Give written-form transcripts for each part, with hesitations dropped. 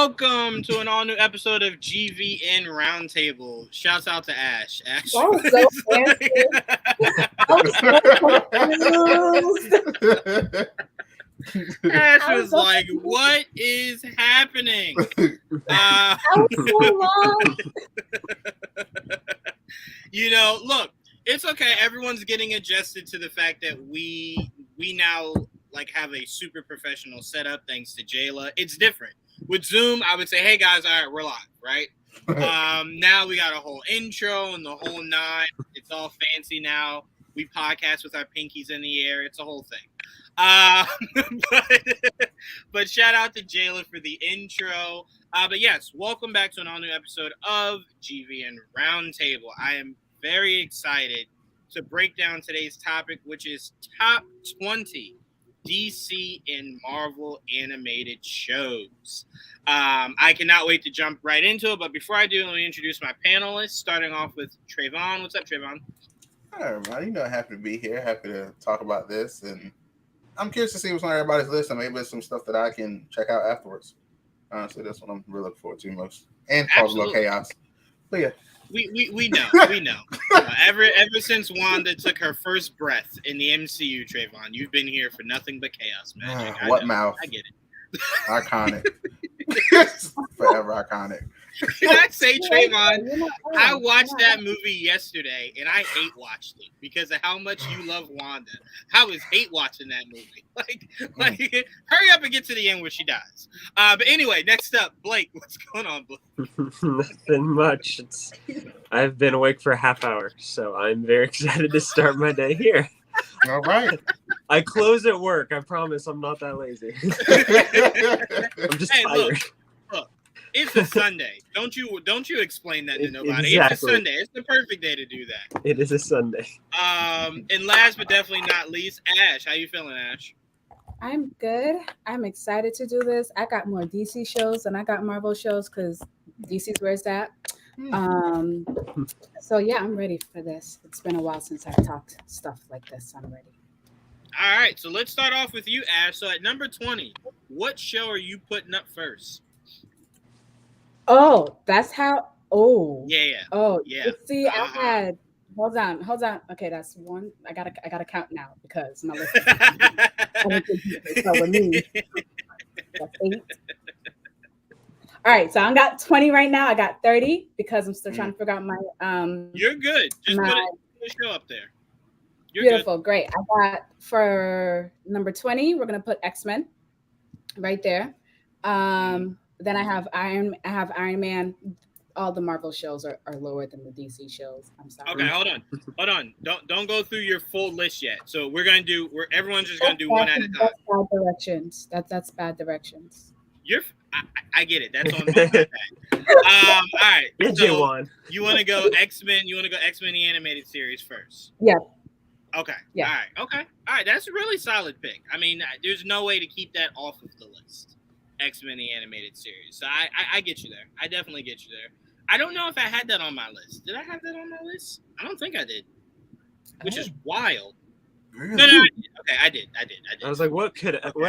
Welcome to an all-new episode of GVN Roundtable. Shouts out to Ash. Ash That was so fancy. Ash was like, "What is happening?" That was so long. Look, it's okay. Everyone's getting adjusted to the fact that we now have a super professional setup thanks to Jayla. It's different. With Zoom, I would say, hey guys, all right, we're live, right? Now we got a whole intro and the whole nine. It's all fancy now. We podcast with our pinkies in the air. It's a whole thing. But shout out to Jayla for the intro. But yes, welcome back to an all-new episode of GVN Roundtable. I am very excited to break down today's topic, which is top 20 DC and Marvel animated shows. I cannot wait to jump right into it, but before I do, let me introduce my panelists, starting off with Trayvon. What's up, Trayvon? Hi, everybody. Happy to be here. Happy to talk about this, and I'm curious to see what's on everybody's list, and maybe there's some stuff that I can check out afterwards. Honestly, that's what I'm really looking forward to most, and cause a little chaos. But yeah. We know. Ever since Wanda took her first breath in the MCU, Trayvon, you've been here for nothing but chaos, man. Mouth? I get it. Iconic. Forever iconic. Can I say, Trayvon, I watched that movie yesterday, and I hate watched it because of how much you love Wanda. I was hate watching that movie. Hurry up and get to the end where she dies. But anyway, next up, Blake. What's going on, Blake? Nothing much. I've been awake for a half hour, so I'm very excited to start my day here. All right. I close at work. I promise I'm not that lazy. I'm just tired. Look, it's a Sunday. Don't you explain that to nobody. Exactly. It's a Sunday. It's the perfect day to do that. It is a Sunday. And last but definitely not least, Ash. How you feeling, Ash? I'm good. I'm excited to do this. I got more DC shows than I got Marvel shows because DC's where it's at. So yeah, I'm ready for this. It's been a while since I've talked stuff like this. I'm ready. All right, so let's start off with you, Ash. So at number 20, what show are you putting up first? Oh, that's how. Oh, yeah. Oh, yeah. See, I had. Hold on. Okay, that's one. I gotta count now because my list. So with me, that's 8. All right, so I got 20 right now. I got 30 because I'm still trying to figure out my. You're good. Just put the show up there. You're beautiful, good. Great. I got for number 20. We're gonna put X-Men right there. Then I have Iron Man. All the Marvel shows are lower than the DC shows. I'm sorry. Okay, hold on. Don't go through your full list yet. So everyone's just gonna do one at a time. That's bad directions. That's bad directions. I get it. That's on me. All right. So you want to go X-Men? You want to go X-Men the animated series first? Yeah. Okay. Yeah. All right. That's a really solid pick. I mean, there's no way to keep that off of the list. X-Men the animated series. So I get you there. I definitely get you there. I don't know if I had that on my list. Did I have that on my list? I don't think I did. Which is wild. Really? No, I did. Okay, I did. I was like, what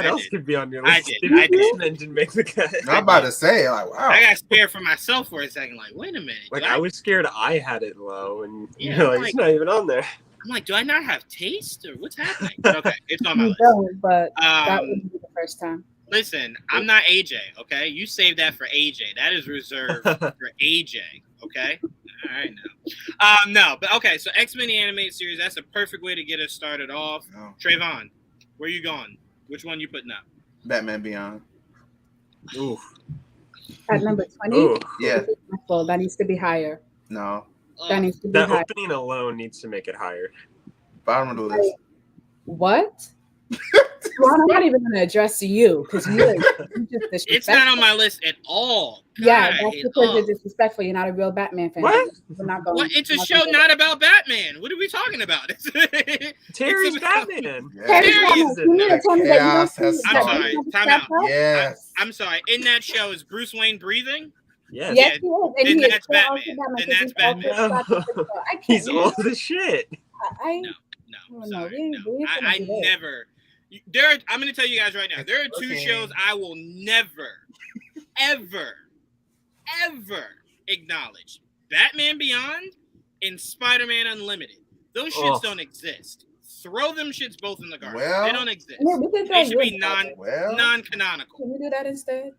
else could be on your list? I did. Didn't make the cut. I'm about to say, wow. I got scared for myself for a second. Like, wait a minute. I was scared I had it low, and it's not even on there. I'm like, do I not have taste, or what's happening? Okay, it's on my list. But that wouldn't be the first time. Listen, I'm not AJ, okay? You save that for AJ. That is reserved for AJ, okay? All right, no, but okay. So X-Men the animated series. That's a perfect way to get us started off. Oh. Trayvon, where you going? Which one you putting up? Batman Beyond. Ooh. At number 20. Ooh. Yeah. Well, that needs to be higher. No. That needs to be That higher. opening alone needs to make it higher. Bottom of the list. What? Well, I'm not even going to address you because you just disrespectful. It's not on my list at all. Yeah, that's because you're disrespectful. You're not a real Batman fan. What? We're not going. What? It's a show not about Batman. What are we talking about? Terry's Batman. Terry's You need to tell me that you don't see I'm sorry. Time out. Yes. I'm sorry. In that show, is Bruce Wayne breathing? Yes. Yes, he is. And Then he is that's so Batman. awesome Then that's Batman. I can't. He's old as shit. No, No, sorry. we ain't I finna do that. never. I'm going to tell you guys right now. There are two shows I will never, ever acknowledged Batman Beyond and Spider-Man Unlimited. Those shits don't exist. Throw them shits both in the garbage. They don't exist. Yeah, we can They should be Woodstock. non-canonical. Can we do that instead?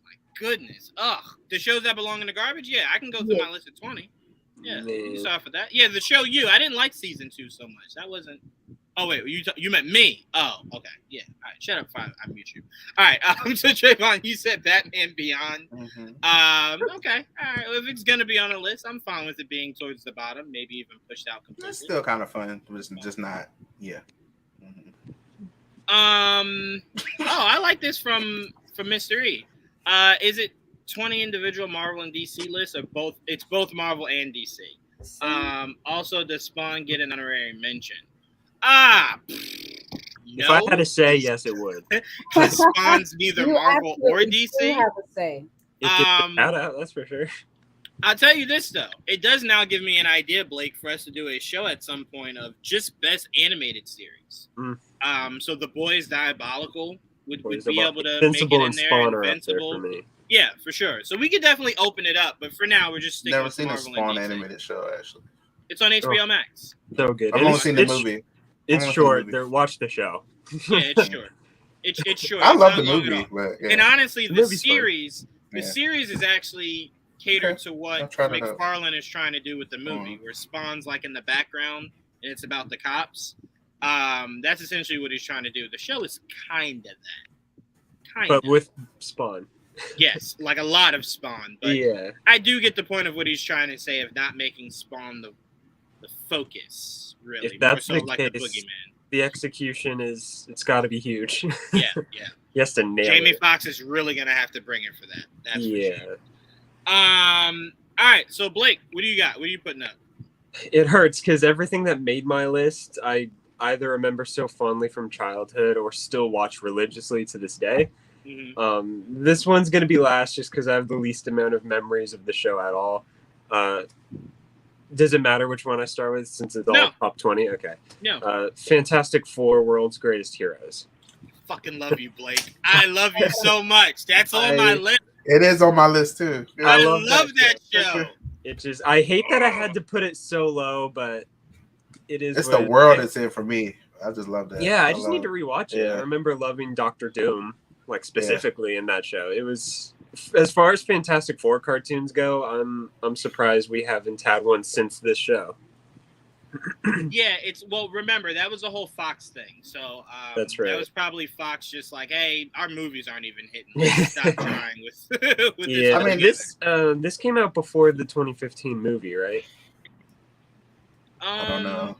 My goodness. Ugh. The shows that belong in the garbage? Yeah, I can go through my list of 20. Yeah, you saw for that. Yeah, the show You. I didn't like season 2 so much. That wasn't. Oh wait, you meant me? Oh, okay, yeah. All right, shut up, I mute you. All right, so Trayvon, you said Batman Beyond. Mm-hmm. Okay, all right. Well, if it's gonna be on a list, I'm fine with it being towards the bottom, maybe even pushed out completely. It's still kind of fun, but it's just not. Yeah. Mm-hmm. Oh, I like this from Mr. E. Is it 20 individual Marvel and DC lists, or both? It's both Marvel and DC. Also, does Spawn get an honorary mention? If I had to say, yes, it would. Because Spawn's neither Marvel or DC. Have a say. It gets a shout out, that's for sure. I'll tell you this though, it does now give me an idea, Blake, for us to do a show at some point of just best animated series. So The Boys Diabolical would be able to Invincible make it in and there. Spawn are Invincible. up there for me. Yeah, for sure. So we could definitely open it up, but for now we're just sticking Never with seen a Marvel Spawn and DC. animated show actually. It's on HBO Max. So good. I've only seen the movie. It's short. Watch the show. Yeah, it's short. It's short. I It's love not the long at movie, all. but yeah. And honestly, the movie's series fun. the series is actually catered to what McFarlane is trying to do with the movie, where Spawn's like in the background and it's about the cops. That's essentially what he's trying to do. The show is kind of that. But with Spawn. Yes, like a lot of Spawn. But yeah. I do get the point of what he's trying to say of not making Spawn the focus, really. If that's more so the like case, the boogeyman. The execution it's got to be huge. Yeah. He has to nail Jamie it. Foxx is really going to have to bring it for that. That's yeah. for sure. All right, so Blake, what do you got? What are you putting up? It hurts because everything that made my list, I either remember so fondly from childhood or still watch religiously to this day. Mm-hmm. This one's going to be last just because I have the least amount of memories of the show at all. Does it matter which one I start with since it's all top 20? Okay. No. Fantastic Four, World's Greatest Heroes. Fucking love you, Blake. I love you so much. That's on my list. It is on my list too. Yeah. I love that show. It just, I hate that I had to put it so low, but it is. It's the world it's in for me. I just love that. Yeah, I just need to rewatch it. Yeah. I remember loving Dr. Doom, like specifically in that show. It was, as far as Fantastic Four cartoons go, I'm surprised we haven't had one since this show. Yeah, remember that was a whole Fox thing. So that's right. That was probably Fox just like, hey, our movies aren't even hitting. Let's stop trying with yeah, this. I mean, this came out before the 2015 movie, right? I don't know.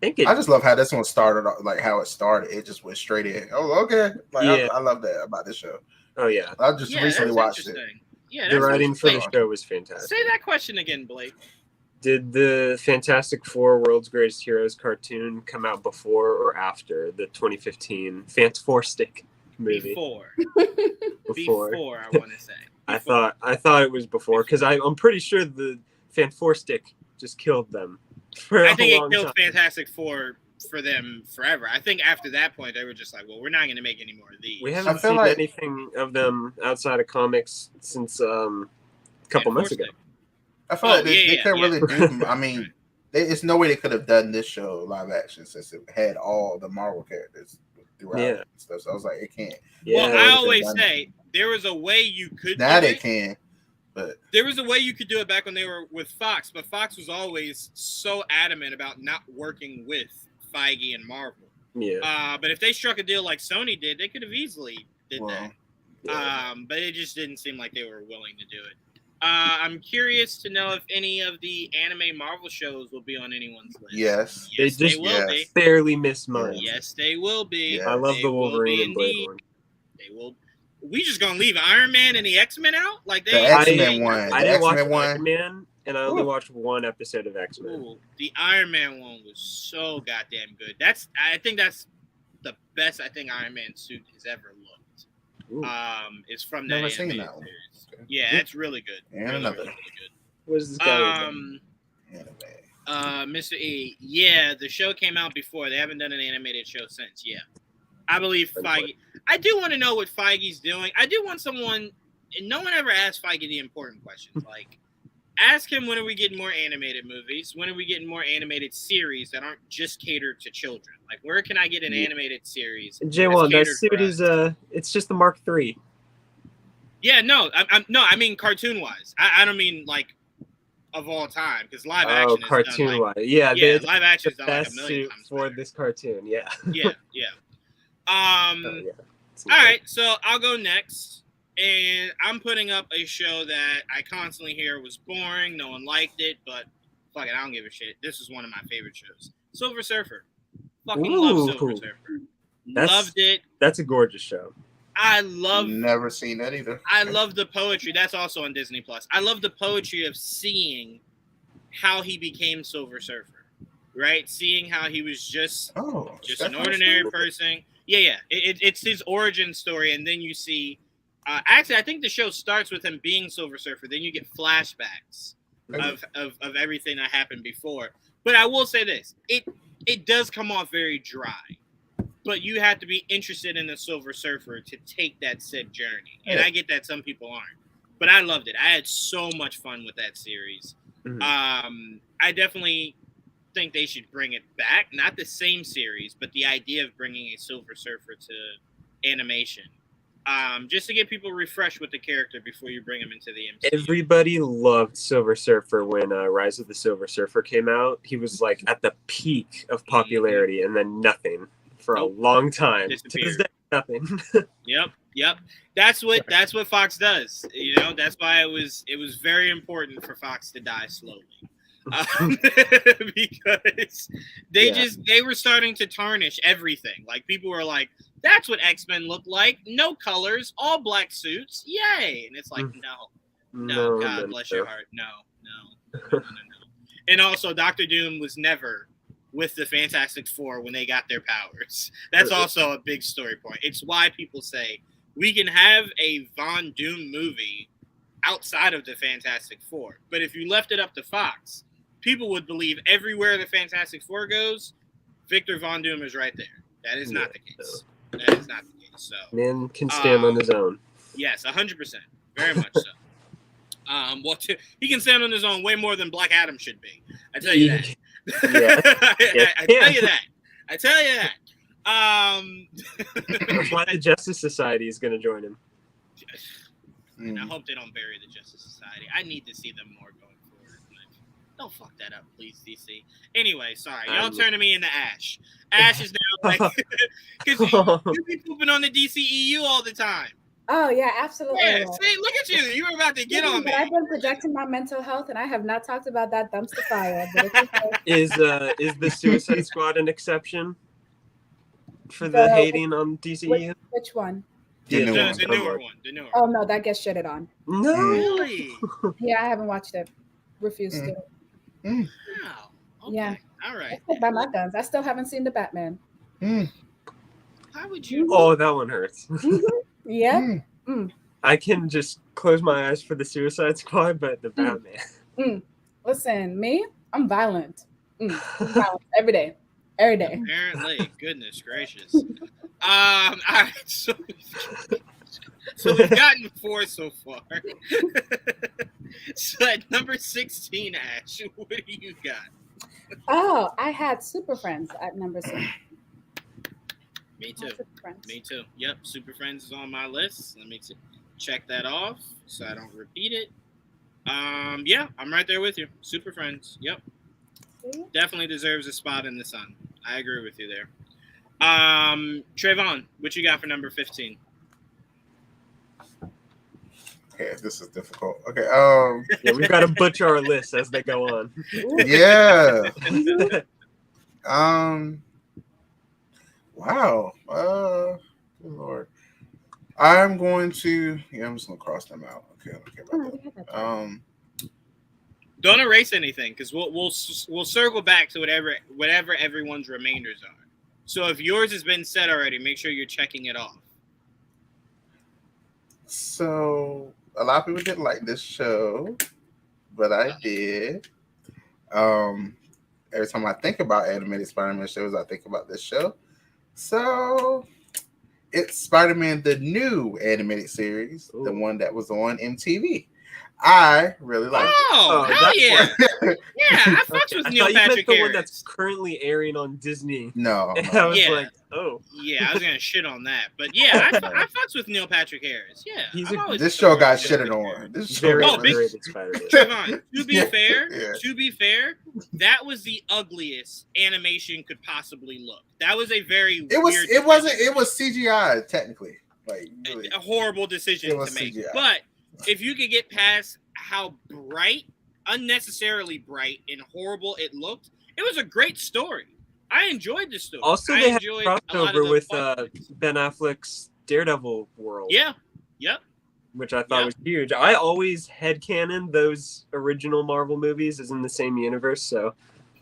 I just love how this one started, like how it started. It just went straight in. Oh, okay. Like I love that about this show. Oh yeah, I just recently watched it. Yeah, the writing for the show was fantastic. Say that question again, Blake. Did the Fantastic Four World's Greatest Heroes cartoon come out before or after the 2015 Fantastic movie? Before, I want to say. I thought it was before because I'm pretty sure the Fantastic just killed them. I think it killed Fantastic Four for them forever. I think after that point they were just like, well, we're not going to make any more of these. We haven't seen anything of them outside of comics since a couple months ago. I feel like they couldn't really do. I mean, it's no way they could have done this show live action since it had all the Marvel characters throughout and stuff. So I was like, it can't. Yeah, well, I always say there was a way you could. Now they can, but there was a way you could do it back when they were with Fox. But Fox was always so adamant about not working with Feige and Marvel. Yeah. But if they struck a deal like Sony did, they could have easily did that. Yeah. But it just didn't seem like they were willing to do it. I'm curious to know if any of the anime Marvel shows will be on anyone's list. Yes. They will be. Barely missed mine. Yes, they will be. Yeah. I love the Wolverine and Blade one. They will. We just gonna leave Iron Man and the X-Men out? Like the X-Men one. I didn't watch Iron Man, and I only watched one episode of X-Men. Ooh, the Iron Man one was so goddamn good. I think that's the best Iron Man suit has ever looked. It's from that animated series. Yeah, it's really good. And really, another. really good. What is this guy? Mr. E. Yeah, the show came out before. They haven't done an animated show since. Yeah, I believe Feige. I do want to know what Feige's doing. I do want someone and no one ever asks Feige the important questions. Like, ask him, when are we getting more animated movies? When are we getting more animated series that aren't just catered to children? Like, where can I get an animated series? J1, that suit is it's just the Mark III. Yeah, no, I mean cartoon wise. I don't mean like of all time, because live action. Oh, cartoon wise, live action is done like a million suit times for better. this cartoon. Yeah. Yeah. All right, so I'll go next, and I'm putting up a show that I constantly hear was boring, no one liked it, but fuck it, I don't give a shit. This is one of my favorite shows, Silver Surfer. Fucking love Silver Surfer. Loved it. That's a gorgeous show. Never seen that either. I love the poetry. That's also on Disney Plus. I love the poetry of seeing how he became Silver Surfer, right? Seeing how he was just an ordinary person. Yeah. It's his origin story, and then you see. Actually, I think the show starts with him being Silver Surfer. Then you get flashbacks of everything that happened before. But I will say this: it does come off very dry. But you have to be interested in the Silver Surfer to take that said journey. And I get that some people aren't. But I loved it. I had so much fun with that series. Mm-hmm. I definitely think they should bring it back. Not the same series, but the idea of bringing a Silver Surfer to animation. Just to get people refreshed with the character before you bring him into the MCU. Everybody loved Silver Surfer when Rise of the Silver Surfer came out. He was like at the peak of popularity, and then nothing. For a long time. To this day, nothing. Yep. That's what Fox does. You know, that's why it was very important for Fox to die slowly. Because they were starting to tarnish everything. Like, people were like, that's what X-Men look like. No colors, all black suits. Yay. And it's like, no, God bless your heart. No. And also, Dr. Doom was never with the Fantastic Four when they got their powers. That's also a big story point. It's why people say we can have a Von Doom movie outside of the Fantastic Four. But if you left it up to Fox, people would believe everywhere the Fantastic Four goes, Victor Von Doom is right there. That is not the case. That is not the case. So man can stand on his own. Yes, 100%. Very much so. He can stand on his own way more than Black Adam should be. I tell you that. I tell you that. That's why the Justice Society is going to join him. And I hope they don't bury the Justice Society. I need to see them more going forward. Don't fuck that up, please, DC. Anyway, sorry. Y'all turning me into Ash. Ash is now like... Because you be pooping on the DCEU all the time. Oh, yeah, absolutely. Yeah, see, look at you. You were about to get on me. But I've been projecting my mental health, and I have not talked about that dumpster fire. But it's okay. Is the Suicide Squad an exception for the hating on DCU? Which one? The newer one. Oh, no, that gets shitted on. No. Really? Yeah, I haven't watched it. Refused to. Wow. Okay. Yeah. All right. I still buy my guns. I still haven't seen the Batman. How would you? Oh, that one hurts. Yeah. I can just close my eyes for the Suicide Squad, but the Batman. Listen, me, I'm violent. I'm violent every day. Apparently, goodness gracious. All right, so we've gotten 4 so far. So at number 16, Ash, what do you got? Oh, I had Super Friends at number 6. Me too. Yep, Super Friends is on my list. Let me check that off so I don't repeat it. Yeah, I'm right there with you. Super Friends. Yep. Definitely deserves a spot in the sun. I agree with you there. Trayvon, what you got for number 15? Okay, this is difficult. Okay, yeah, we've got to butcher our lists as they go on. Yeah. Wow. Good Lord. I'm going to. Yeah, I'm just gonna cross them out. Okay, about that. Don't erase anything, because we'll circle back to whatever everyone's remainders are. So if yours has been set already, make sure you're checking it off. So a lot of people didn't like this show, but I did. Every time I think about animated Spider-Man shows, I think about this show. So It's Spider-Man, the new animated series, the Ooh. one that was on MTV. I really like Oh, hell that yeah. it. Yeah, I fucks with I Neil thought you meant Patrick the Harris. one that's currently airing on Disney. No, And I was Yeah. like, oh. Yeah, I was gonna shit on that, but yeah, I fucks with Neil Patrick Harris. Yeah, This show got shitted on. This show Very got underrated Spider-Man. Trayvon, to be Yeah. fair, that was the ugliest animation could possibly look. That was a very It was. weird It wasn't. decision. It was CGI technically. Like really. A horrible decision It to was make. CGI. But if you could get past how bright, unnecessarily bright and horrible it looked, it was a great story. I enjoyed the story. Also, I they had enjoyed a lot of crossover the with fun- Ben Affleck's Daredevil world. Yeah. Yep. Which I thought Yeah. was huge. I always headcanon those original Marvel movies as in the same universe, so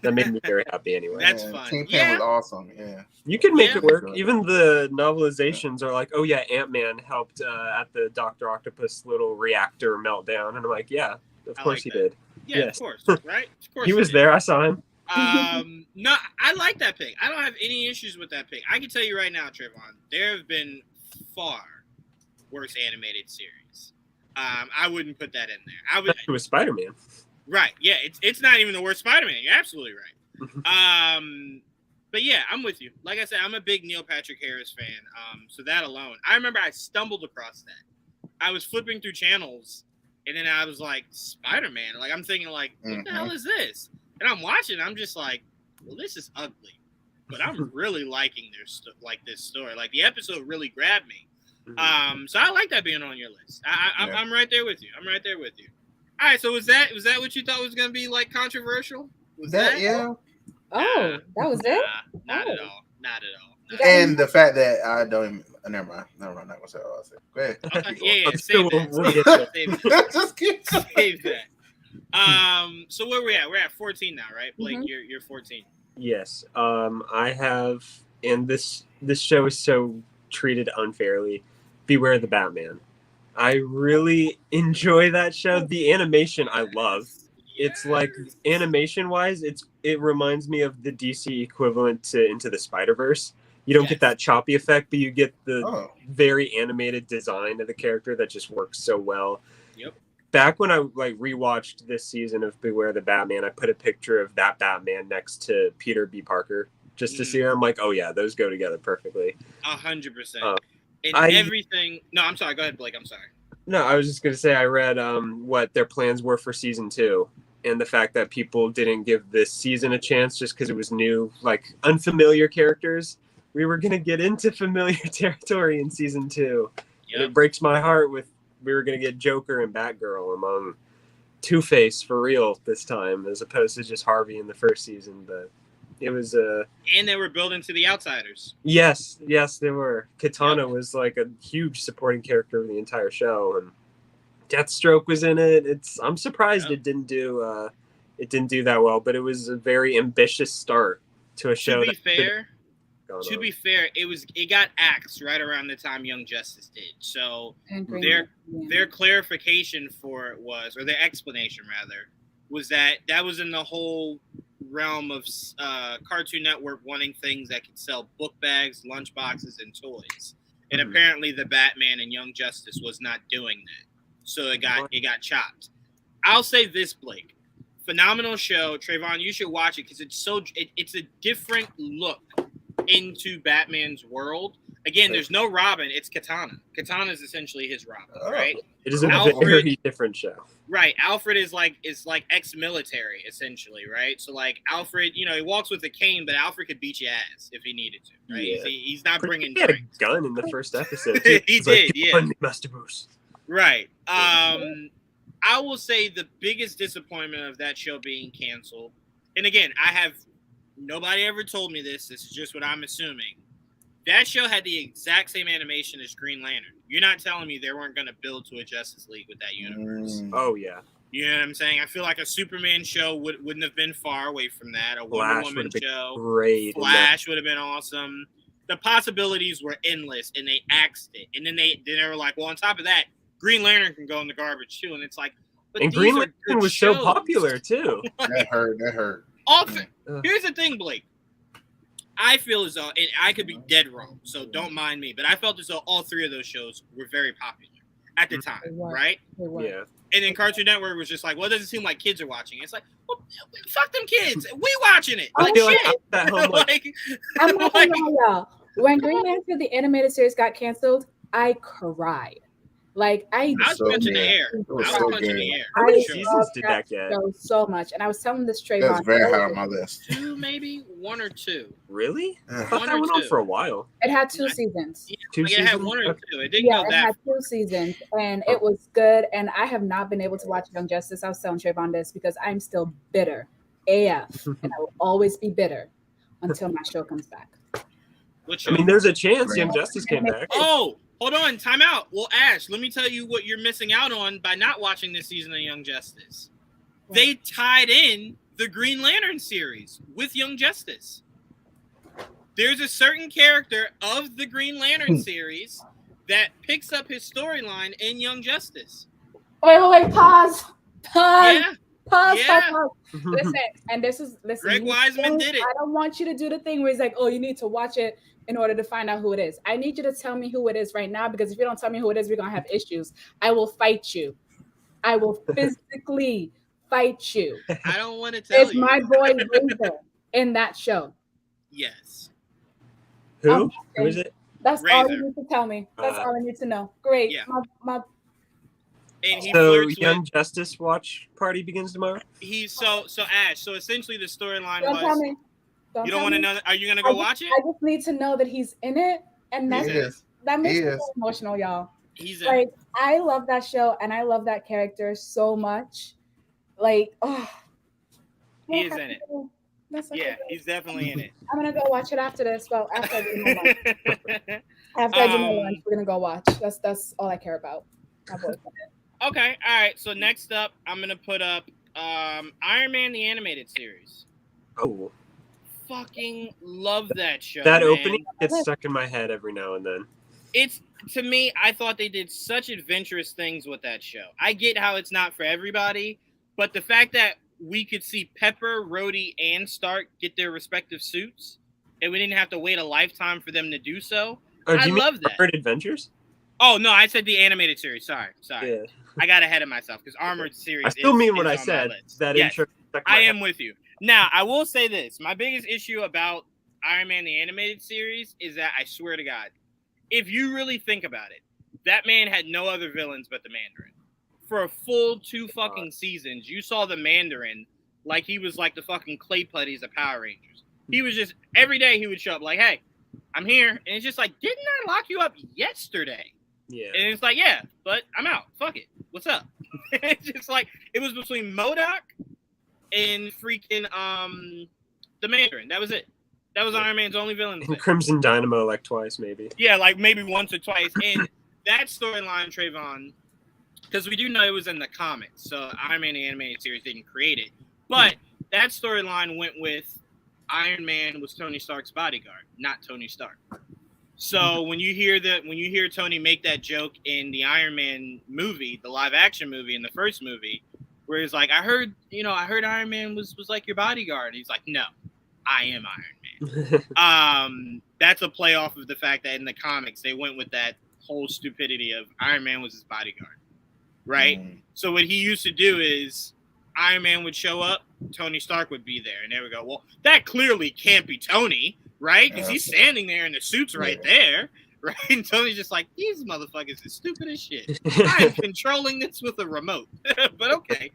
that made me very happy anyway. That's Yeah, fun. Team Yeah. Pan was awesome. Yeah. You can make Yeah. it work. Even the novelizations are like, oh yeah, Ant-Man helped at the Dr. Octopus little reactor meltdown. And I'm like, yeah, of I course like he that. did. Yeah, Yes. of course, right? Of course He was did. there. I saw him. No, I like that pick. I don't have any issues with that pick. I can tell you right now, Trayvon, there have been far worse animated series. I wouldn't put that in there. I would. It was Spider-Man. Right. Yeah. It's not even the worst Spider-Man. You're absolutely right. But yeah, I'm with you. Like I said, I'm a big Neil Patrick Harris fan. So that alone, I remember I stumbled across that. I was flipping through channels, and then I was like, Spider-Man. Like I'm thinking, like, what the hell is this? And I'm watching. I'm just like, well, this is ugly, but I'm really liking this story. Like the episode really grabbed me. So I like that being on your list. I'm right there with you. All right. So was that what you thought was gonna be like controversial? Was that? Yeah. Oh, that was it? Not Oh. at all. Not at all. You got And the fact that I don't even. Never mind. I'm not gonna say what I was saying. Go ahead. Okay, yeah, Let's save go. that. We'll get to it. Save that. Just keep. Save that. So where we at? We're at 14 now, right? Blake, Mhm. you're 14. Yes. I have, and this show is so treated unfairly. Beware the Batman. I really enjoy that show. The animation I love. It's like animation wise, it reminds me of the DC equivalent to Into the Spider-Verse. You don't get that choppy effect, but you get the very animated design of the character that just works so well. Yep. Back when I rewatched this season of Beware the Batman, I put a picture of that Batman next to Peter B. Parker just to see her. I'm like, oh yeah, those go together perfectly. 100%. And I- everything. No, I'm sorry. Go ahead, Blake. I'm sorry. No, I was just gonna say I read what their plans were for season 2, and the fact that people didn't give this season a chance just because it was new, like unfamiliar characters. We were gonna get into familiar territory in season 2, and it breaks my heart. We were gonna get Joker and Batgirl among Two-Face for real this time, as opposed to just Harvey in the first season. But it was And they were building to the outsiders. yes, they were. Katana was like a huge supporting character of the entire show, and Deathstroke was in it. I'm surprised it didn't do that well, but it was a very ambitious start to a show. To be fair, it got axed right around the time Young Justice did. So their clarification for it was, or their explanation rather, was that was in the whole realm of Cartoon Network wanting things that could sell book bags, lunch boxes, and toys. And apparently the Batman and Young Justice was not doing that. So it got chopped. I'll say this, Blake. Phenomenal show. Trayvon, you should watch it because it's a different look into Batman's world. Again, there's no Robin, it's Katana. Katana is essentially his Robin, right? It is a very different show. Right. Alfred is like ex-military, essentially, right? So like Alfred, he walks with a cane, but Alfred could beat your ass if he needed to, right? Yeah. He's not bringing he had drinks. A gun in the first episode. Too. He did, yeah. Master Bruce. Right. I will say the biggest disappointment of that show being canceled, and again, nobody ever told me this. This is just what I'm assuming. That show had the exact same animation as Green Lantern. You're not telling me they weren't going to build to a Justice League with that universe. Oh, yeah. You know what I'm saying? I feel like a Superman show wouldn't have been far away from that. A Wonder Woman show. Great. Flash would have been awesome. The possibilities were endless, and they axed it. And then they were like, well, on top of that, Green Lantern can go in the garbage, too. And it's like, but and Green Lantern was so popular, too. That hurt. Here's the thing, Blake. I feel as though, and I could be dead wrong, so don't mind me, but I felt as though all three of those shows were very popular at the time, right? They were. Yeah. And then Cartoon Network was just like, well, it doesn't seem like kids are watching it. It's like, well, fuck them kids. We watching it. I Like, feel like shit. I'm at home, like, I'm not like- gonna lie, y'all. When Green Lantern the animated series got canceled, I cried. Like I I was So punching the good. air. It I was was so punching good. the air. How many Sure. seasons did that get? show so much, and I was telling this Trayvon. That's very high on my list. 2, maybe 1 or 2. Really? I Yeah. thought One that or went on two. for a while. It had 2 seasons. Yeah, Two like it had seasons? 1 or Okay. 2. It didn't Yeah, go it that. had 2 seasons, and it was good. And I have not been able to watch Young Justice. I was telling Trayvon this because I'm still bitter AF, and I will always be bitter until my show comes back. What I show? mean, there's a chance Young Justice came back. Oh, hold on, time out. Well, Ash, let me tell you what you're missing out on by not watching this season of Young Justice. They tied in the Green Lantern series with Young Justice. There's a certain character of the Green Lantern series that picks up his storyline in Young Justice. Wait, pause. Yeah, Pause. Yeah. Listen, and listen. Greg you Wiseman don't- did it. I don't want you to do the thing where he's like, "Oh, you need to watch it in order to find out who it is." I need you to tell me who it is right now, because if you don't tell me who it is, we're gonna have issues. I will fight you. I will physically fight you. I don't want to tell It's you. my boy Razor in that show. Yes. Who? Who is it? That's all Razor. you need to tell me. That's Uh, all I need to know. Great. Yeah. My And he So flirts Young with Justice watch party begins tomorrow. so Ash. So essentially, the storyline don't tell was me. you tell don't want to me. know. Are you gonna I go just- watch it? I just need to know that he's in it, and He's that's in He it. is. that makes He me is. so emotional, y'all. He's in. Like I love that show, and I love that character so much. Like, oh, He is in it. That's okay. Yeah, he's definitely in it. I'm gonna go watch it after this. Well, after I do my lunch. After I do my lunch, we're gonna go watch. That's all I care about. My boyfriend. Okay, all right. So next up, I'm gonna put up Iron Man the animated series. Oh, Fucking love that show. that man. opening gets stuck in my head every now and then. It's to me, I thought they did such adventurous things with that show. I get how it's not for everybody, but the fact that we could see Pepper, Rhodey, and Stark get their respective suits, and we didn't have to wait a lifetime for them to do so. Oh, do I you mean love that. Armored Adventures? Oh no, I said the animated series. Sorry. Yeah. I got ahead of myself because Armored series. I still mean what is I on my said. list. That Yes. intro stuck in my I head. am with you. Now, I will say this. My biggest issue about Iron Man the animated series is that I swear to God, if you really think about it, that man had no other villains but the Mandarin. For a full 2 fucking seasons, you saw the Mandarin like he was like the fucking clay putties of Power Rangers. He was just, every day he would show up like, hey, I'm here. And it's just like, didn't I lock you up yesterday? Yeah. And it's like, yeah, but I'm out. Fuck it. What's up? It's just like, it was between MODOK and freaking the Mandarin. That was it. That was Iron Man's only villain. And Crimson Dynamo like twice, maybe. Yeah, like maybe once or twice. And that storyline, Trayvon, because we do know it was in the comics, so Iron Man the animated series didn't create it. But that storyline went with Iron Man was Tony Stark's bodyguard, not Tony Stark. So when you hear Tony make that joke in the Iron Man movie, the live action movie in the first movie, where he's like, I heard Iron Man was like your bodyguard. And he's like, no, I am Iron Man. That's a play off of the fact that in the comics they went with that whole stupidity of Iron Man was his bodyguard, right? So what he used to do is Iron Man would show up, Tony Stark would be there, and there we go. Well, that clearly can't be Tony, right? Because he's standing there and the suit's right there, right? And Tony's just like, these motherfuckers are stupid as shit. I'm controlling this with a remote, but okay.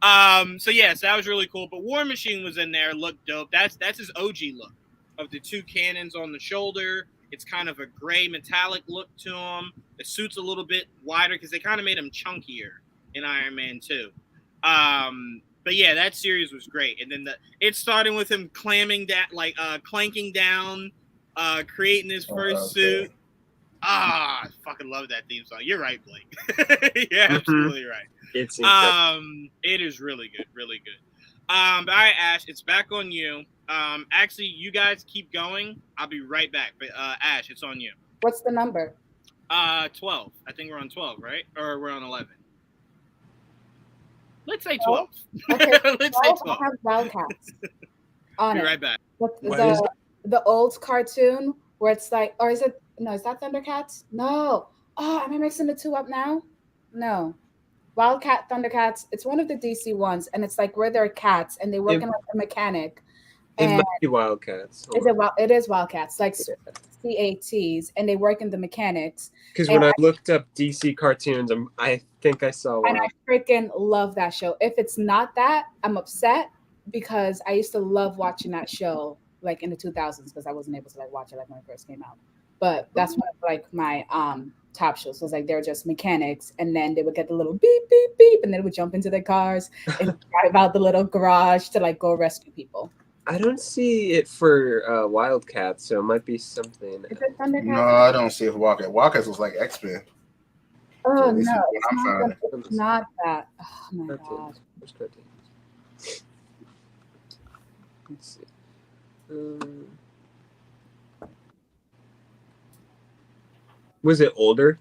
So that was really cool. But War Machine was in there, looked dope. That's his OG look of the 2 cannons on the shoulder. It's kind of a gray metallic look to him. The suit's a little bit wider because they kind of made him chunkier in Iron Man 2. But yeah, that series was great. And then it started with him clanking down, creating his first suit. I fucking love that theme song. You're right, Blake. You're absolutely right. It's incredible. It is really good, really good. All right, Ash, it's back on you. Actually, you guys keep going. I'll be right back. But Ash, it's on you. What's the number? 12. I think we're on 12, right? Or we're on 11. Let's say 12. Okay, Let's say 12. I have Wildcats on Be it. right back. What is What is the old cartoon where it's like, or is it no? Is that Thundercats? No. Oh, am I mixing the two up now? No. Wildcat Thundercats. It's one of the DC ones, and it's like where they're cats and they work in like a mechanic. It And might be Wildcats. it is Wildcats, like CATs, and they work in the mechanics. Because And when I looked up DC cartoons, I think I saw one. And I freaking love that show. If it's not that, I'm upset because I used to love watching that show like in the 2000s because I wasn't able to like watch it like when it first came out. But that's one of like my top shows. So it's like they're just mechanics, and then they would get the little beep beep beep, and then they would jump into their cars and drive out the little garage to like go rescue people. I don't see it for Wildcats, so it might be something. Is it Thundercats? No, I don't see it for Wildcat. Wildcats was like X-Men. Oh At least no, what it's not that. Oh my god. Cartoons. Where's cartoons? Let's see. Was it older?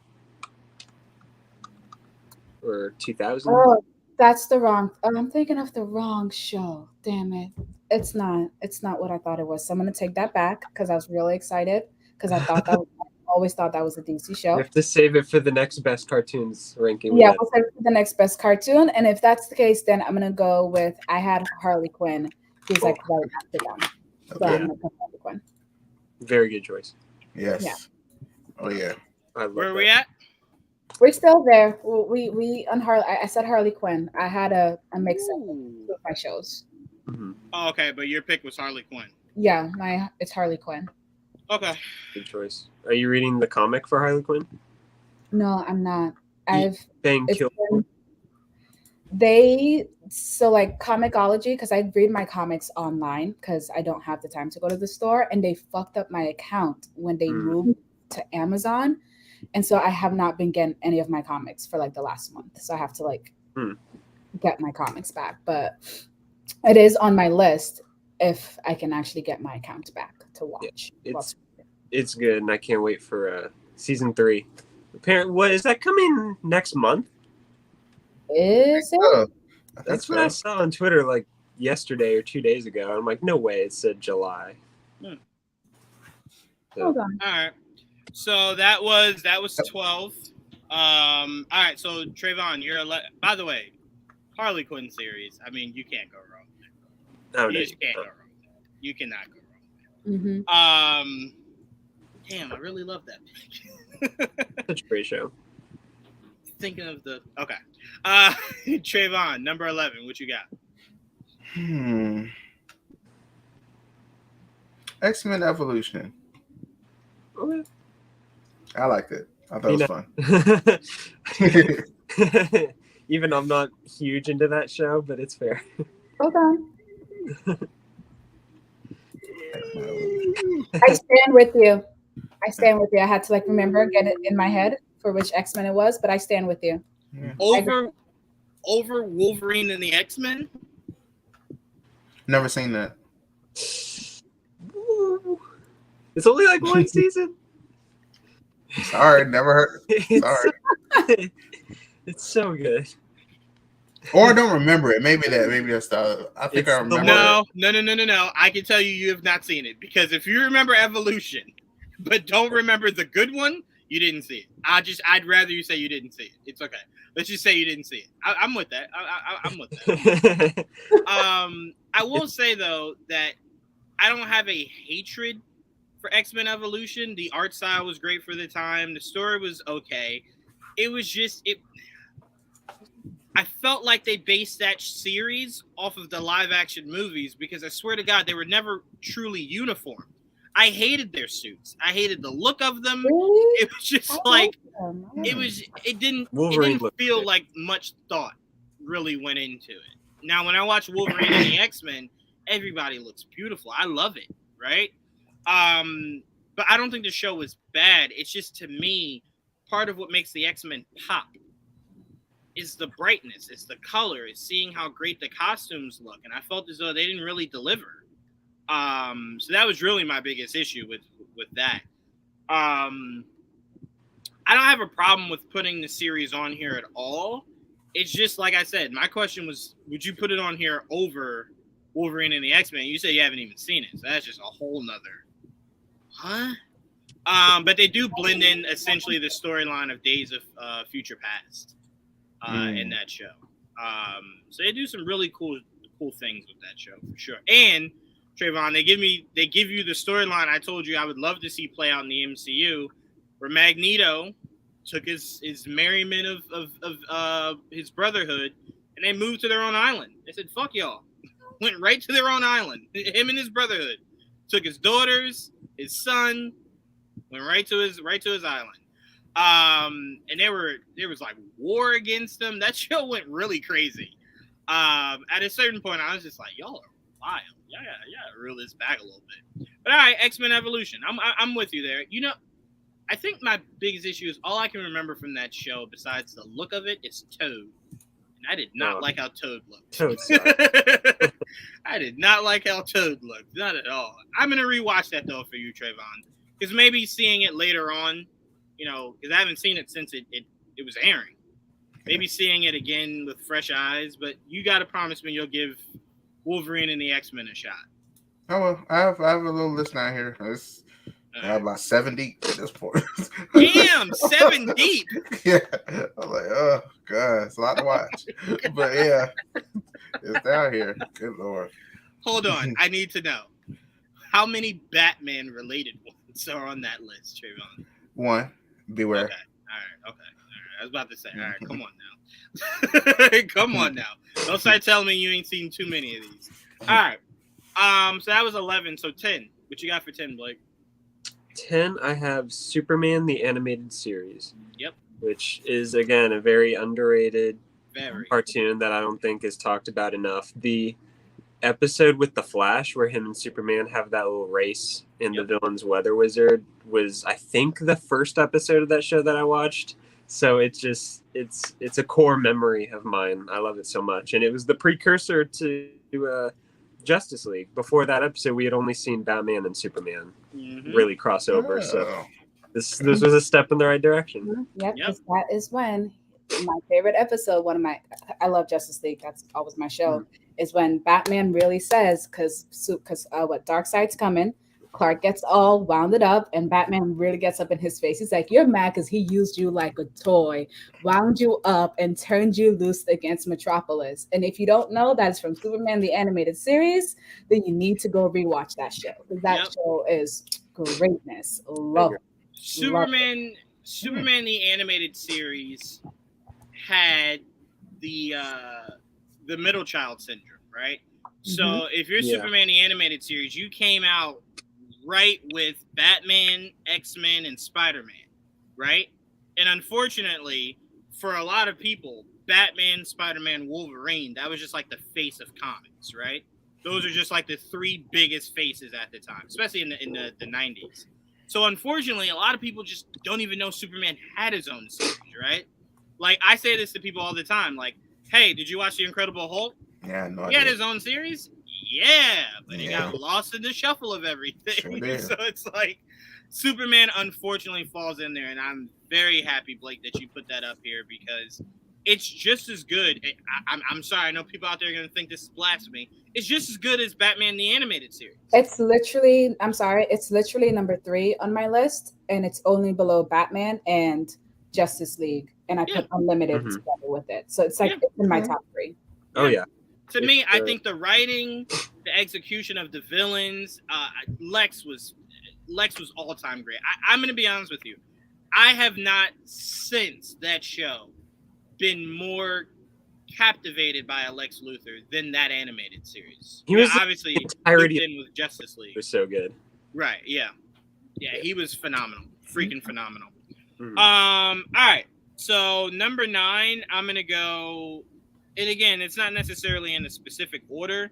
Or 2000? Oh, that's the wrong. I'm thinking of the wrong show. Damn it. It's not what I thought it was. So I'm gonna take that back because I was really excited because I thought that was, I always thought that was a DC show. You have to save it for the next best cartoons ranking. Yeah, we'll save it for the next best cartoon. And if that's the case, then I'm gonna go with I had Harley Quinn. He's like right after them. So Okay. I'm gonna put Harley Quinn. Very good choice. Yes. Yeah. Oh yeah. I love Where are that. we at? We're still there. We on Harley. I said Harley Quinn. I had a mix of Ooh. my shows. Mhm. Oh, okay, but your pick was Harley Quinn. Yeah, it's Harley Quinn. Okay. Good choice. Are you reading the comic for Harley Quinn? No, I'm not. Yeah. Bang It's Kill. been, so like Comixology, because I read my comics online because I don't have the time to go to the store, and they fucked up my account when they moved to Amazon, and so I have not been getting any of my comics for like the last month. So I have to like get my comics back, but it is on my list if I can actually get my account back to watch. It's good, and I can't wait for season 3. Apparently, what is that coming next month? Is it? Oh, I think That's so. what I saw on Twitter like yesterday or 2 days ago. I'm like, no way, it said July. Hold on. All right. So that was 12. All right. So Trayvon, you're by the way, Harley Quinn series. I mean, you can't go wrong. Oh, You no. just can't go wrong. You cannot go Mm-hmm. wrong. Damn, I really love that pick. Such a great show. Thinking of the okay. Trayvon, number 11. What you got? X-Men Evolution. Okay. I liked it. I thought it was fun. Even I'm not huge into that show, but it's fair. Hold on. I stand with you. I had to like remember, get it in my head for which X-Men it was, but I stand with you. Over Wolverine and the X-Men? Never seen that. It's only like one season. Sorry, never heard. Sorry. It's so good. Or I don't remember it. Maybe that's the. I think I remember. No. I can tell you have not seen it because if you remember Evolution, but don't remember the good one, you didn't see it. I'd rather you say you didn't see it. It's okay. Let's just say you didn't see it. I'm with that. I'm with that. I will say though that I don't have a hatred for X-Men Evolution. The art style was great for the time. The story was okay. It was just it. I felt like they based that series off of the live action movies because I swear to God, they were never truly uniform. I hated their suits. I hated the look of them. Really? It was just I like like them. it didn't Wolverine looked feel good. like much thought really went into it. Now when I watch Wolverine and the X-Men, everybody looks beautiful. I love it, right? But I don't think the show was bad. It's just to me, part of what makes the X-Men pop is the brightness, it's the color, it's seeing how great the costumes look, and I felt as though they didn't really deliver. So that was really my biggest issue with that. I don't have a problem with putting the series on here at all. It's just like I said, my question was, would you put it on here over Wolverine and the X-Men? You said you haven't even seen it, so that's just a whole nother huh? But they do blend in essentially the storyline of Days of Future Past in that show. So they do some really cool things with that show for sure. And Trayvon, they give you the storyline I told you I would love to see play out in the MCU, where Magneto took his merriment of his brotherhood, and they moved to their own island. They said, "Fuck y'all," went right to their own island. Him and his brotherhood took his daughters, his son, went right to his island. And there was like war against them. That show went really crazy. At a certain point, I was just like, "Y'all are wild. Yeah, reel this back a little bit." But all right, X-Men Evolution. I'm with you there. You know, I think my biggest issue is all I can remember from that show, besides the look of it, is Toad. And I did not like how Toad looked. Toad sucked. I did not like how Toad looked. Not at all. I'm going to rewatch that, though, for you, Trayvon. Because maybe seeing it later on, you know, because I haven't seen it since it was airing. Maybe seeing it again with fresh eyes. But you got to promise me you'll give Wolverine and the X-Men a shot. Oh, well, I have a little list down here. It's about 7 deep at this point. Damn, 7 deep. Yeah. I'm like, oh, God, it's a lot to watch. But, yeah, it's down here. Good Lord. Hold on. I need to know. How many Batman-related ones are on that list, Trayvon? 1, Beware. Okay. All right. I was about to say, all right, come on now. Come on now. Don't start telling me you ain't seen too many of these. All right. So that was 11. So 10. What you got for 10, Blake? 10, I have Superman the Animated Series. Yep. Which is, again, a very underrated Very. cartoon that I don't think is talked about enough. The episode with the Flash where him and Superman have that little race in the villain's weather wizard was, I think, the first episode of that show that I watched. So it's a core memory of mine. I love it so much. And it was the precursor to Justice League. Before that episode, we had only seen Batman and Superman really cross over. So this was a step in the right direction. Yep. That is when my favorite episode, I love Justice League. That's always my show. Is when Batman really says, because Darkseid's coming. Clark gets all wounded up, and Batman really gets up in his face. He's like, "You're mad because he used you like a toy, wound you up, and turned you loose against Metropolis." And if you don't know that is from Superman the Animated Series, then you need to go rewatch that show, because that show is greatness. Love it. Superman the Animated Series had the middle child syndrome, right? So if you're Superman the Animated Series, you came out right with Batman, X-Men, and Spider-Man, right? And unfortunately, for a lot of people, Batman, Spider-Man, Wolverine, that was just like the face of comics, right? Those are just like the 3 biggest faces at the time, especially in the 90s. So unfortunately, a lot of people just don't even know Superman had his own series, right? Like, I say this to people all the time, like, "Hey, did you watch The Incredible Hulk?" Yeah, no. He had his own series? Yeah, but he got lost in the shuffle of everything. Sure So it's like Superman unfortunately falls in there, and I'm very happy, Blake, that you put that up here, because it's just as good. I'm sorry, I know people out there are going to think this is blasphemy. It's just as good as Batman the Animated Series. It's literally number 3 on my list, and it's only below Batman and Justice League, and I put Unlimited together with it. So it's like it's in my top 3. Oh, yeah. To me, I think the writing, the execution of the villains, Lex was all-time great. I'm going to be honest with you. I have not, since that show, been more captivated by a Lex Luthor than that animated series. He was obviously entirety in with Justice League. Was so good. Right, yeah. Yeah, he was phenomenal. Freaking phenomenal. All right. So, number 9, I'm going to go... And again, it's not necessarily in a specific order,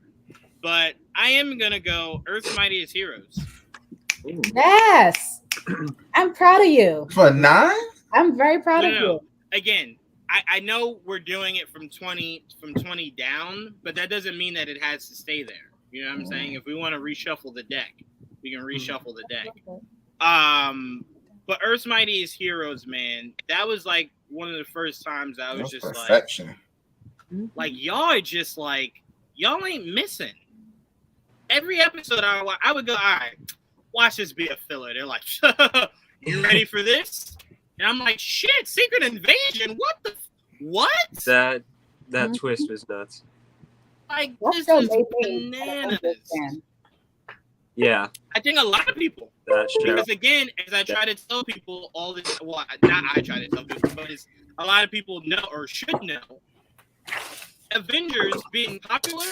but I am going to go Earth's Mightiest Heroes. Ooh. Yes. I'm proud of you. For 9? I'm very proud of you. Again, I know we're doing it from 20 down, but that doesn't mean that it has to stay there. You know what I'm saying? If we want to reshuffle the deck, we can reshuffle the deck. But Earth's Mightiest Heroes, man, that was like one of the first times I was just perfection. Like y'all are just like, y'all ain't missing. Every episode I would go, all right, watch this be a filler. They're like, you ready for this? And I'm like, shit, Secret Invasion? What? That twist was nuts. Like, That this show is made me bananas. understand. Yeah, I think a lot of people. that show. Because again, as I try to tell people all this, well, not I try to tell people, but as a lot of people know or should know, Avengers being popular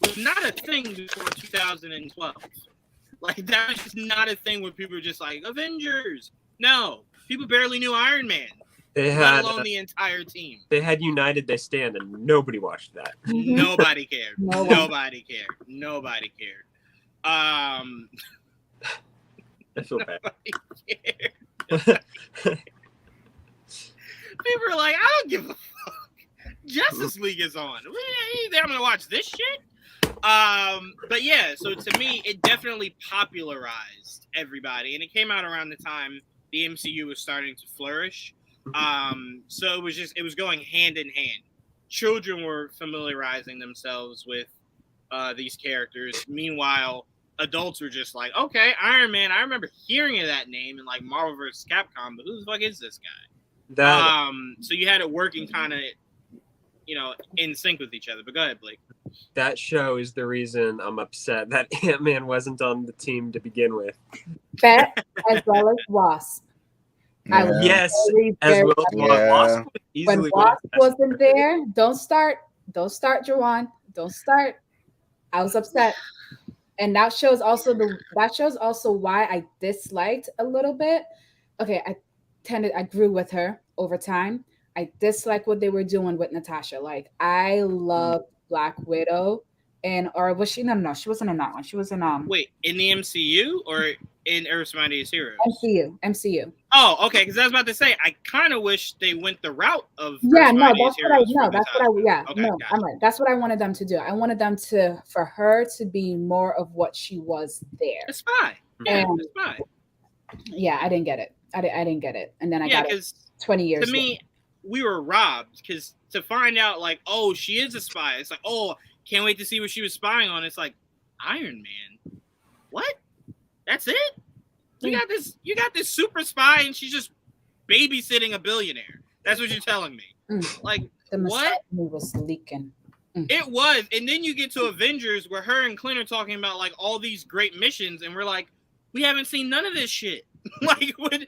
was not a thing before 2012. Like, that was just not a thing where people were just like, Avengers. No, people barely knew Iron Man, They let had alone the entire team. they had United They Stand, and nobody watched that. Nobody cared. No one. Nobody cared. Nobody cared. I feel bad. People are like, I don't give a fuck. Justice League is on. You think I'm gonna watch this shit? But yeah, so to me, it definitely popularized everybody, and it came out around the time the MCU was starting to flourish. So it was going hand in hand. Children were familiarizing themselves with these characters. Meanwhile, adults were just like, okay, Iron Man. I remember hearing of that name in like Marvel vs. Capcom, but who the fuck is this guy? So you had it working kind of, in sync with each other. But go ahead, Blake. That show is the reason I'm upset that Ant-Man wasn't on the team to begin with. That as well as Wasp. I was Yes, very, as very well as Yeah. Wasp would when easily Wasp win. wasn't there, don't start, Jawan. Don't start. I was upset. And that shows also why I disliked a little bit. Okay, I grew with her over time. I dislike what they were doing with Natasha. Like, I loved Black Widow, or was she? No, she wasn't in that one. She was in Wait, in the MCU or in Earth's Mightiest Heroes? MCU. Oh, okay. Because I was about to say, I kind of wish they went the route of Yeah, Earth's no, Mightiest that's what I Heroes know. for That's what Natasha. yeah, Okay, no, gotcha. I'm right. That's what I wanted them to do. I wanted them for her to be more of what she was there. A spy. Yeah, And- a spy. Yeah, I didn't get it. I didn't get it, and then I Yeah, got it because 20 years. to me, we were robbed. Because to find out, like, oh, she is a spy. It's like, oh, can't wait to see what she was spying on. It's like, Iron Man. What? That's it? You got this super spy, and she's just babysitting a billionaire. That's what you're telling me. Like, the what? misogyny was leaking. It was, and then you get to Avengers where her and Clint are talking about like all these great missions, and we're like, we haven't seen none of this shit. Like, what?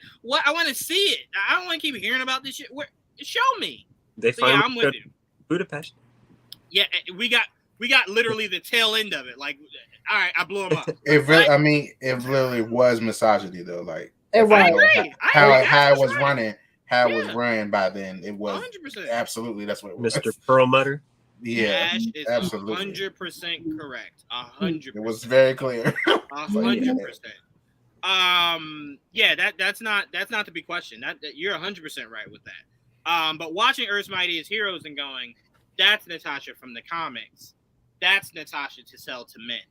I want to see it. I don't want to keep hearing about this shit. Show me. They So yeah, finally I'm with you. Budapest. Yeah, we got literally the tail end of it. Like, all right, I blew him up. It literally was misogyny though. Like, It was. I agree. how it That's was right. running, how it was Yeah. running by then. It was 100%. absolutely that's what it was. Mr. Perlmutter. Yeah, Ash is absolutely. 100% correct. 100%. It was very clear. 100%. Yeah, that's not to be questioned. That you're 100% right with that. But watching Earth's Mightiest Heroes and going, that's Natasha from the comics. That's Natasha to sell to men.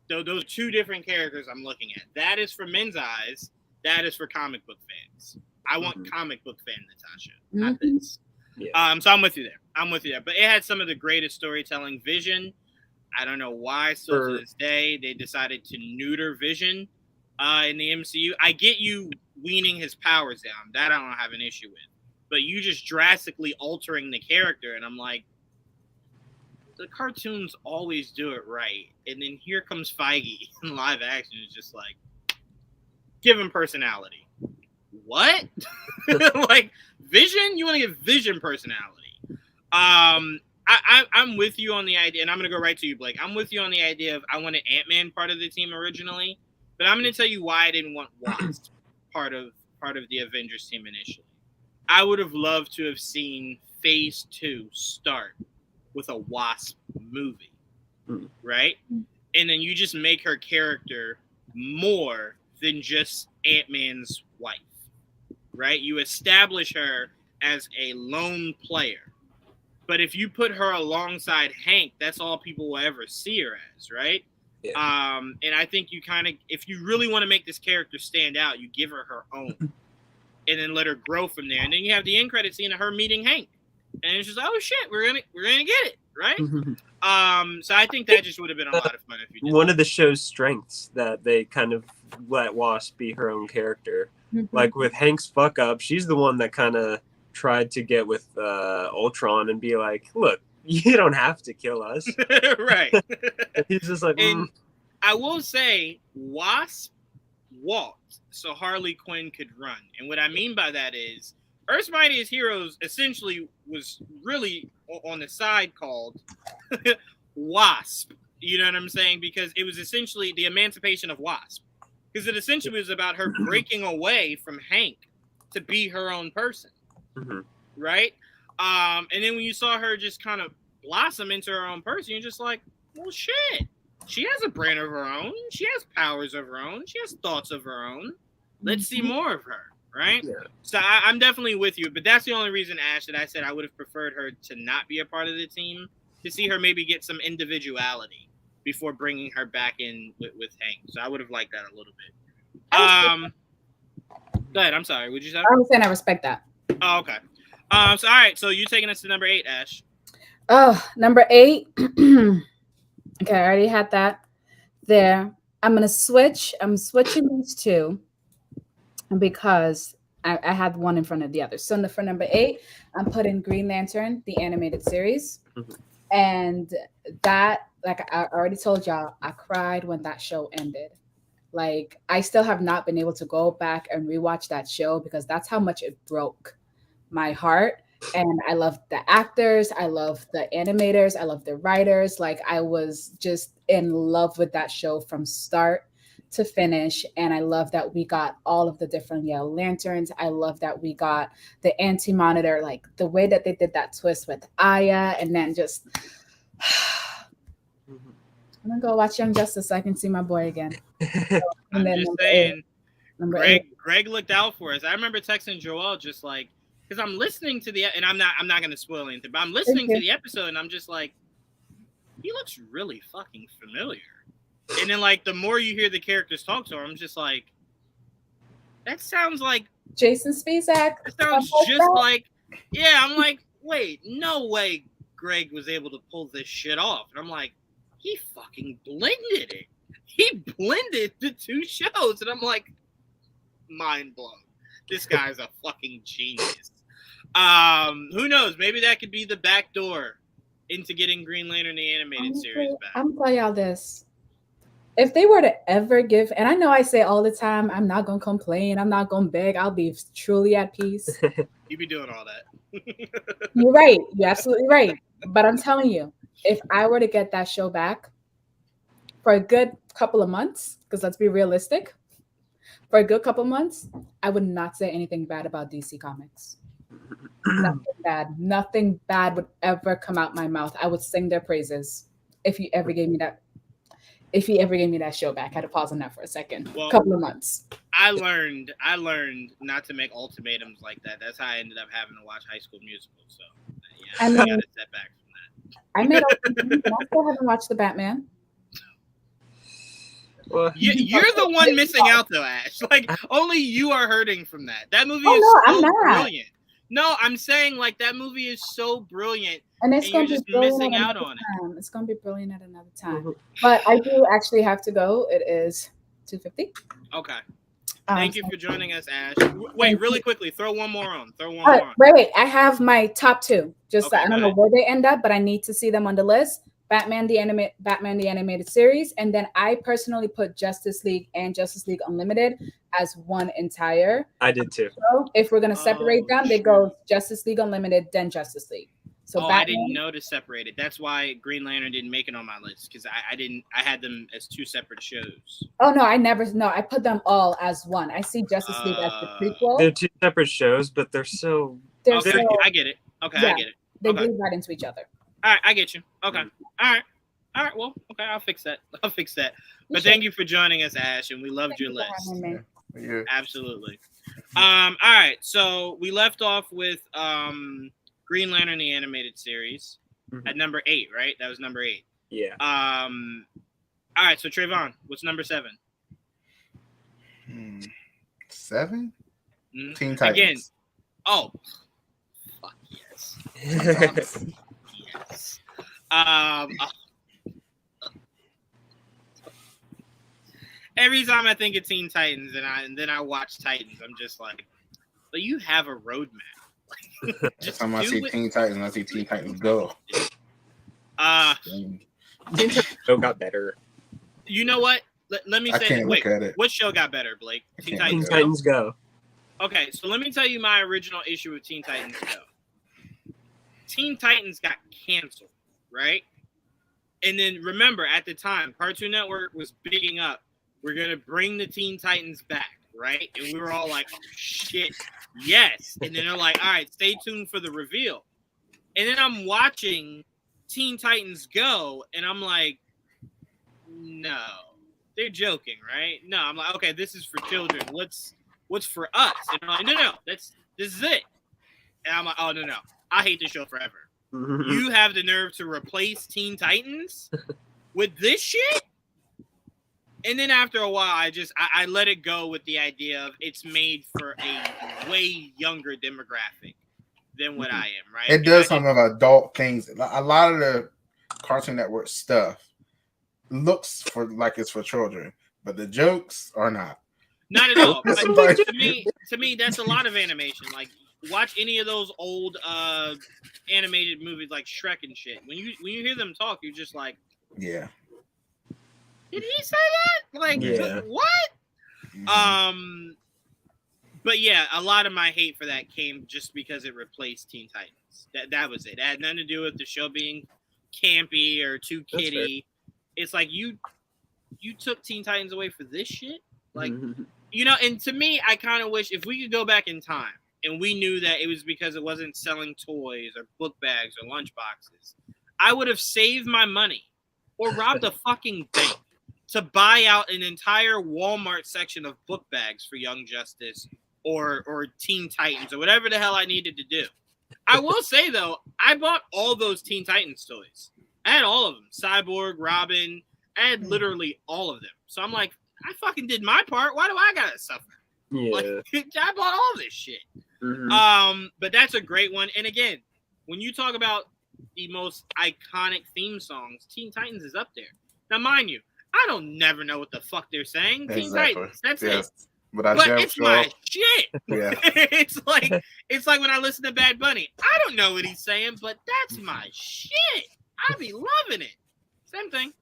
So those two different characters I'm looking at. That is for men's eyes. That is for comic book fans. I want comic book fan Natasha, not this. Yeah. So I'm with you there. But it had some of the greatest storytelling. Vision. I don't know why still to this day they decided to neuter Vision in the MCU. I get you weaning his powers down. That I don't have an issue with. But you just drastically altering the character, and I'm like, the cartoons always do it right. And then here comes Feige in live action. It's just like, give him personality. What? Like, Vision? You want to give Vision personality? I'm with you on the idea, and I'm going to go right to you, Blake. I'm with you on the idea of I wanted Ant-Man part of the team originally, but I'm going to tell you why I didn't want Wasp part of the Avengers team initially. I would have loved to have seen Phase 2 start with a Wasp movie, right? And then you just make her character more than just Ant-Man's wife, right? You establish her as a lone player. But if you put her alongside Hank, that's all people will ever see her as, right? Yeah. And I think you kind of, if you really want to make this character stand out, you give her her own, and then let her grow from there. And then you have the end credit scene of her meeting Hank, and it's just, oh shit, we're gonna get it. right? So I think that just would have been a lot of fun if you did. One of the show's strengths that they kind of let Wasp be her own character. Like with Hank's fuck up, she's the one that kind of tried to get with Ultron and be like, look, you don't have to kill us. Right. He's just like, And I will say, Wasp walked so Harley Quinn could run. And what I mean by that is, Earth's Mightiest Heroes essentially was really on the side called Wasp. You know what I'm saying? Because it was essentially the emancipation of Wasp. Because it essentially was about her breaking away from Hank to be her own person. Right? And then when you saw her just kind of blossom into her own person, you're just like, well, shit. She has a brain of her own. She has powers of her own. She has thoughts of her own. Let's see more of her, right? Yeah. So I'm definitely with you, but that's the only reason, Ash, that I said I would have preferred her to not be a part of the team, to see her maybe get some individuality before bringing her back in with Hank. So I would have liked that a little bit. Go ahead. I'm sorry. Would you say? I was saying I respect that. Oh, okay. So all right. So you taking us to number 8, Ash? Oh, number 8. Okay, I already had that there. I'm gonna switch. I'm switching these two because I had one in front of the other. So for number 8, I'm putting Green Lantern, the animated series, and that, like I already told y'all, I cried when that show ended. Like, I still have not been able to go back and rewatch that show because that's how much it broke my heart. And I love the actors, I love the animators, I love the writers. Like, I was just in love with that show from start to finish. And I love that we got all of the different Yellow Lanterns. I love that we got the Anti-Monitor, like the way that they did that twist with Aya, and then just I'm gonna go watch Young Justice so I can see my boy again. I'm just saying, Greg looked out for us. I remember texting Joel just like, because I'm listening to and I'm not going to spoil anything, but I'm listening to the episode and I'm just like, he looks really fucking familiar. And then like the more you hear the characters talk to him, I'm just like, that sounds like Jason Spacek. It sounds just like, yeah. I'm like, wait, no way Greg was able to pull this shit off. And I'm like, he fucking blended it. He blended the two shows, and I'm like, mind blown. This guy's a fucking genius. Who knows? Maybe that could be the back door into getting Green Lantern the animated series back. I'm gonna tell y'all this. If they were to ever give, and I know I say all the time, I'm not gonna complain, I'm not gonna beg, I'll be truly at peace. You be doing all that. You're right. You're absolutely right. But I'm telling you, if I were to get that show back for a good couple of months, because let's be realistic, for a good couple of months, I would not say anything bad about DC Comics. Nothing bad. Nothing bad would ever come out my mouth. I would sing their praises if you ever gave me that. If he ever gave me that show back. I had to pause on that for a second. Well, couple of months. I learned not to make ultimatums like that. That's how I ended up having to watch High School Musical. So yeah, I got a setback from that. I made ultimatums, but I still haven't watched the Batman. Well, you're the one missing out though, Ash. Like, only you are hurting from that. That movie is so brilliant. No, I'm saying like that movie is so brilliant, and you're just missing out on it. It's gonna be brilliant at another time. But I do actually have to go. It is 2:50. Okay. Thank you for joining us, Ash. Wait, really quickly, throw one more on. Wait. I have my top 2. Just I don't know where they end up, but I need to see them on the list. Batman the animated series, and then I personally put Justice League and Justice League Unlimited as one entire. I did too. So if we're gonna separate them, they go Justice League Unlimited, then Justice League. So Batman, I didn't know to separate it. That's why Green Lantern didn't make it on my list, because I had them as 2 separate shows. Oh no, I put them all as one. I see Justice League as the prequel. They're 2 separate shows, but they're so. I get it. Okay, yeah, I get it. They bleed right into each other. All right, I get you. Okay. All right. Well, okay, I'll fix that. But thank you for joining us, Ash, and we loved your list. Yeah. Absolutely. All right. So we left off with Green Lantern the animated series at number 8, right? That was number 8. Yeah. All right. So Trayvon, what's number 7? 7? Mm-hmm. Teen Titans. Again. Oh. Fuck yes. Yes. Every time I think of Teen Titans and then I watch Titans, I'm just like, but you have a roadmap. Every time I see Teen Titans, I see Teen Titans Go. Teen Titans Go got better. You know what? Let me I say, can't look at it. What show got better, Blake? Teen can't Teen Titans Titans Go. Okay, so let me tell you my original issue with Teen Titans Go. Teen Titans got canceled, right? And then remember, at the time, Cartoon Network was bigging up, we're going to bring the Teen Titans back, right? And we were all like, oh, shit, yes. And then they're like, all right, stay tuned for the reveal. And then I'm watching Teen Titans Go, and I'm like, no, they're joking, right? No, I'm like, okay, this is for children. What's for us? And they're like, no, this is it. And I'm like, oh, no, I hate this show forever. You have the nerve to replace Teen Titans with this shit? And then after a while, I let it go with the idea of it's made for a way younger demographic than what I am, right? It does some of adult things. A lot of the Cartoon Network stuff looks for like it's for children, but the jokes are not. Not at all. Like, to me, that's a lot of animation. Like, watch any of those old animated movies like Shrek and shit. When you hear them talk, you're just like, yeah. Did he say that? Like, yeah. What? Mm-hmm. But yeah, a lot of my hate for that came just because it replaced Teen Titans. That was it. It had nothing to do with the show being campy or too kiddie. It's like you took Teen Titans away for this shit. Like, you know, and to me, I kind of wish if we could go back in time and we knew that it was because it wasn't selling toys or book bags or lunch boxes, I would have saved my money or robbed a fucking bank to buy out an entire Walmart section of book bags for Young Justice or Teen Titans or whatever the hell I needed to do. I will say, though, I bought all those Teen Titans toys. I had all of them. Cyborg, Robin. I had literally all of them. So I'm like, I fucking did my part. Why do I gotta suffer? Yeah. Like, I bought all this shit. But that's a great one. And again, when you talk about the most iconic theme songs, Teen Titans is up there. Now, mind you, I don't never know what the fuck they're saying. Exactly. Teen Titans, that's it. But It's my shit. Yeah. it's like when I listen to Bad Bunny. I don't know what he's saying, but that's my shit. I be loving it. Same thing.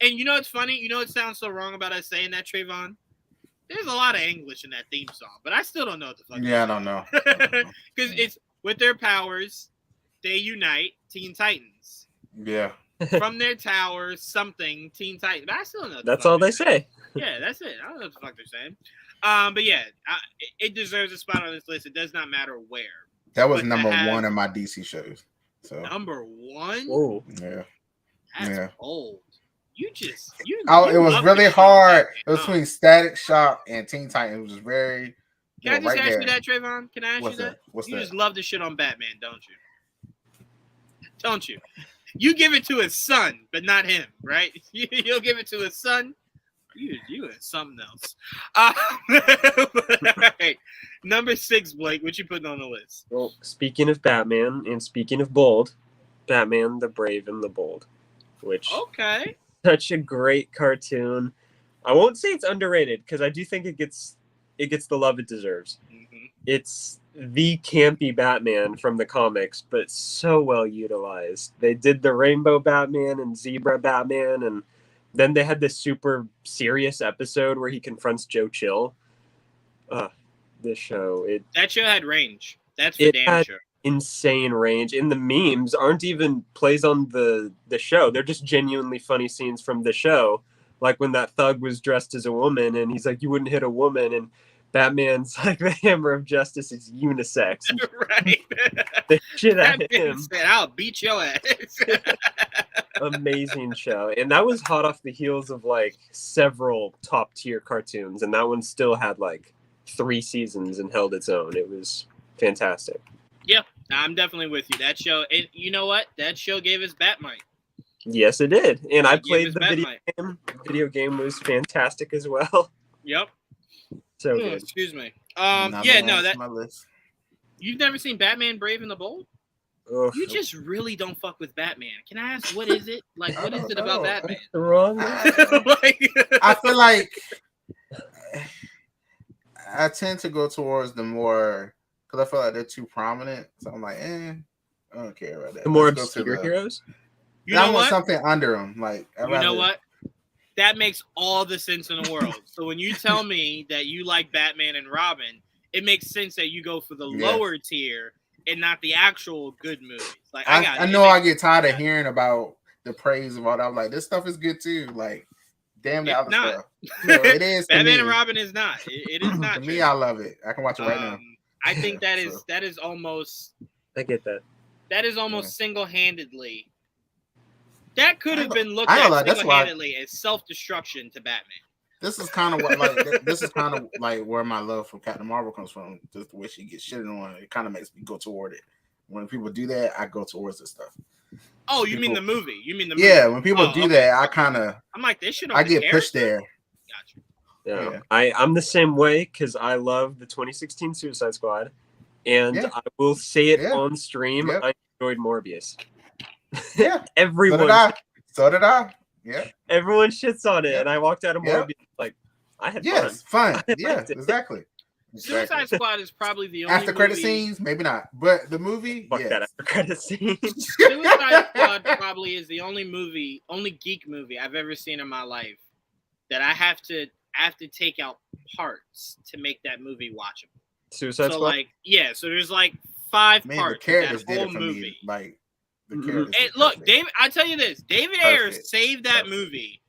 And you know what's funny? You know what sounds so wrong about us saying that, Trayvon? There's a lot of English in that theme song, but I still don't know what the fuck. Yeah, I don't know. Because it's with their powers, they unite Teen Titans. Yeah. From their towers, something, Teen Titans. But I still don't know. That's all they say. Yeah, that's it. I don't know what the fuck they're saying. But yeah, it deserves a spot on this list. It does not matter where. That was number one in my DC shows. So number one? Oh, yeah. That's old. It was really hard. It was between Static Shock and Teen Titans. It was very. Can I just ask you that, Trayvon? Can I ask you that? What's you that? Just love the shit on Batman, don't you? Don't you? You give it to his son, but not him, right? You'll give it to his son. You is something else. All right. Number 6, Blake. What you putting on the list? Well, speaking of Batman and speaking of bold, Batman the Brave and the Bold, which such a great cartoon. I won't say it's underrated because I do think it gets the love it deserves. Mm-hmm. It's the campy Batman from the comics, but so well utilized. They did the Rainbow Batman and Zebra Batman, and then they had this super serious episode where he confronts Joe Chill. This show. That show had range. That's for damn sure. Insane range. And the memes aren't even plays on the show. They're just genuinely funny scenes from the show. Like when that thug was dressed as a woman and he's like, you wouldn't hit a woman. And Batman's like, the hammer of justice is unisex. Right. The shit out of him. Said, I'll beat your ass. Amazing show. And that was hot off the heels of like several top tier cartoons. And that one still had like 3 seasons and held its own. It was fantastic. Yeah, I'm definitely with you. That show, and you know what? That show gave us Batmite. Yes, it did. And I played the video game. The video game was fantastic as well. Yep. So good. Excuse me. My list. You've never seen Batman Brave and the Bold? Ugh. You just really don't fuck with Batman. Can I ask, what is it? Like, what is it about Batman? Wrong. Like, I feel like I tend to go towards the more because I feel like they're too prominent. So I'm like, I don't care about that. The more Let's go to obscure heroes. you know I want what? something under them. Like, You know what? That makes all the sense in the world. So when you tell me that you like Batman and Robin, it makes sense that you go for the lower tier and not the actual good movies. Like I know I get tired of hearing about the praise of all that. I'm like, this stuff is good too. Like, damn the other stuff. No, it is. Batman and Robin is not. It is not. To me, I love it. I can watch it right now. I think that is almost. I get that. That is almost single-handedly. That could have been looked at single-handedly as self-destruction to Batman. This is kind of what this is kind of like where my love for Captain Marvel comes from. Just the way she gets shitted on, it kind of makes me go toward it. When people do that, I go towards this stuff. Oh, you mean the movie? You mean the movie? Yeah, when people do that, I'm like, they should. I get pushed there. Gotcha. Yeah. I'm the same way because I love the 2016 Suicide Squad, and I will say it on stream. I enjoyed Morbius. Yeah, everyone. So did I. Yeah, everyone shits on it, and I walked out of Morbius like I had fun. Yeah, exactly. Suicide Squad is probably the only after credit scenes, maybe not, but the movie. Fuck that after credit scene. Suicide Squad probably is the only geek movie I've ever seen in my life that I have to take out parts to make that movie watchable. Suicide Squad. So there's like 5 parts. The characters that whole did it for movie. Me. Like the characters. And look, David, I tell you this, David Ayers saved that movie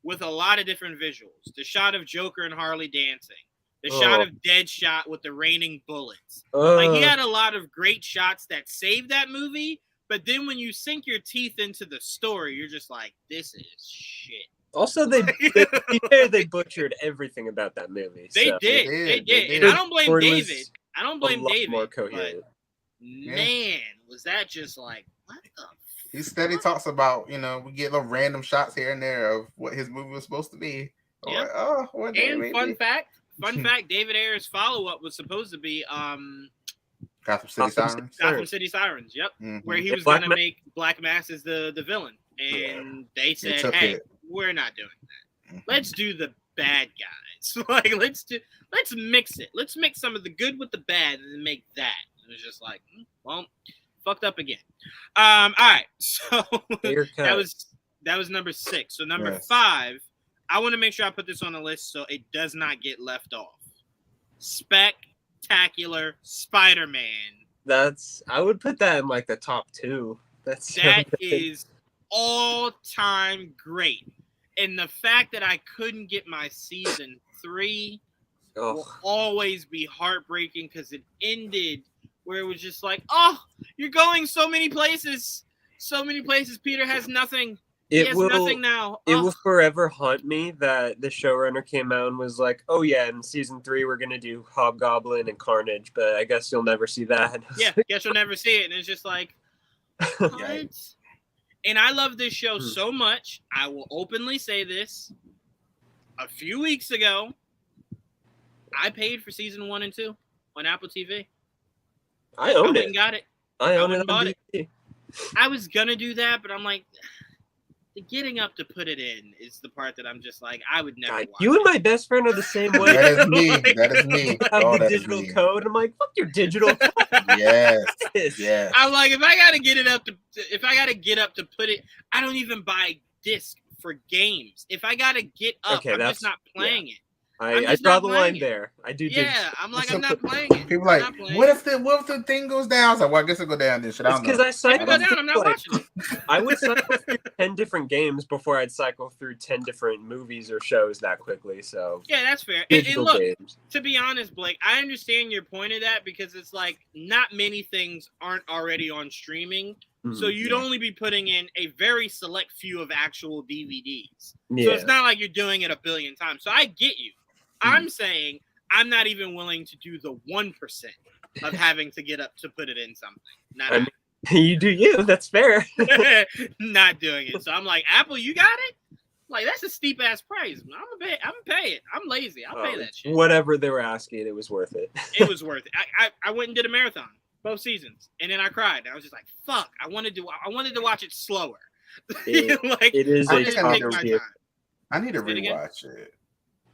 with a lot of different visuals. The shot of Joker and Harley dancing. The shot of Deadshot with the raining bullets. Like, he had a lot of great shots that saved that movie, but then when you sink your teeth into the story, you're just like, this is shit. Also, they butchered everything about that movie. They did. And I don't blame David. I don't blame David. More coherent. Man, was that just like, what the He steady talks about, we get little random shots here and there of what his movie was supposed to be. Yep. Like, and fun fact, David Ayers' follow-up was supposed to be Gotham City Sirens. Yep. Mm-hmm. Where he was going to make Black Mass as the villain. And they said, hey, we're not doing that. Mm-hmm. Let's do the bad guys. Like, let's mix it. Let's mix some of the good with the bad and then make that. It was just like, well, fucked up again. All right. So that was number 6. So number 5, I want to make sure I put this on the list so it does not get left off. Spectacular Spider-Man. I would put that in like the top 2. That is all-time great. And the fact that I couldn't get my season 3 will always be heartbreaking because it ended where it was just like, you're going so many places. Peter has nothing. He has nothing now. It will forever haunt me that the showrunner came out and was like, oh yeah, in season 3 we're going to do Hobgoblin and Carnage, but I guess you'll never see that. Yeah, guess you'll never see it. And it's just like, what? And I love this show so much. I will openly say this. A few weeks ago, I paid for season 1 and 2 on Apple TV. I own it. Got it. I own it on DVD. I was gonna do that, but I'm like, the getting up to put it in is the part that I'm just like, I would never watch you and my best friend are the same way. That is me. I have the digital code. I'm like, fuck your digital code. Yes. I'm like, if I gotta get up to put it, I don't even buy disc for games. If I gotta get up, I'm just not playing it. I draw the line there. I do. Yeah, I'm like, I'm not playing it. People like, what if the thing goes down? I was like, well, I guess it'll go down then. It's because I cycle down. I'm not watching it. I would cycle through 10 different games before I'd cycle through 10 different movies or shows that quickly. So yeah, that's fair. And look, to be honest, Blake, I understand your point of that because it's like not many things aren't already on streaming. So you'd only be putting in a very select few of actual DVDs. Yeah. So it's not like you're doing it a billion times. So I get you. I'm saying I'm not even willing to do the 1% of having to get up to put it in something. You do you. That's fair. Not doing it. So I'm like, Apple, you got it? Like, that's a steep ass price. I'm gonna pay it. I'm lazy. I'll pay that shit. Whatever they were asking, it was worth it. It was worth it. I went and did a marathon. Both seasons. And then I cried. I was just like, fuck. I wanted to watch it slower. It is I a think I top need to my tier. time. I need to Say it again? rewatch it.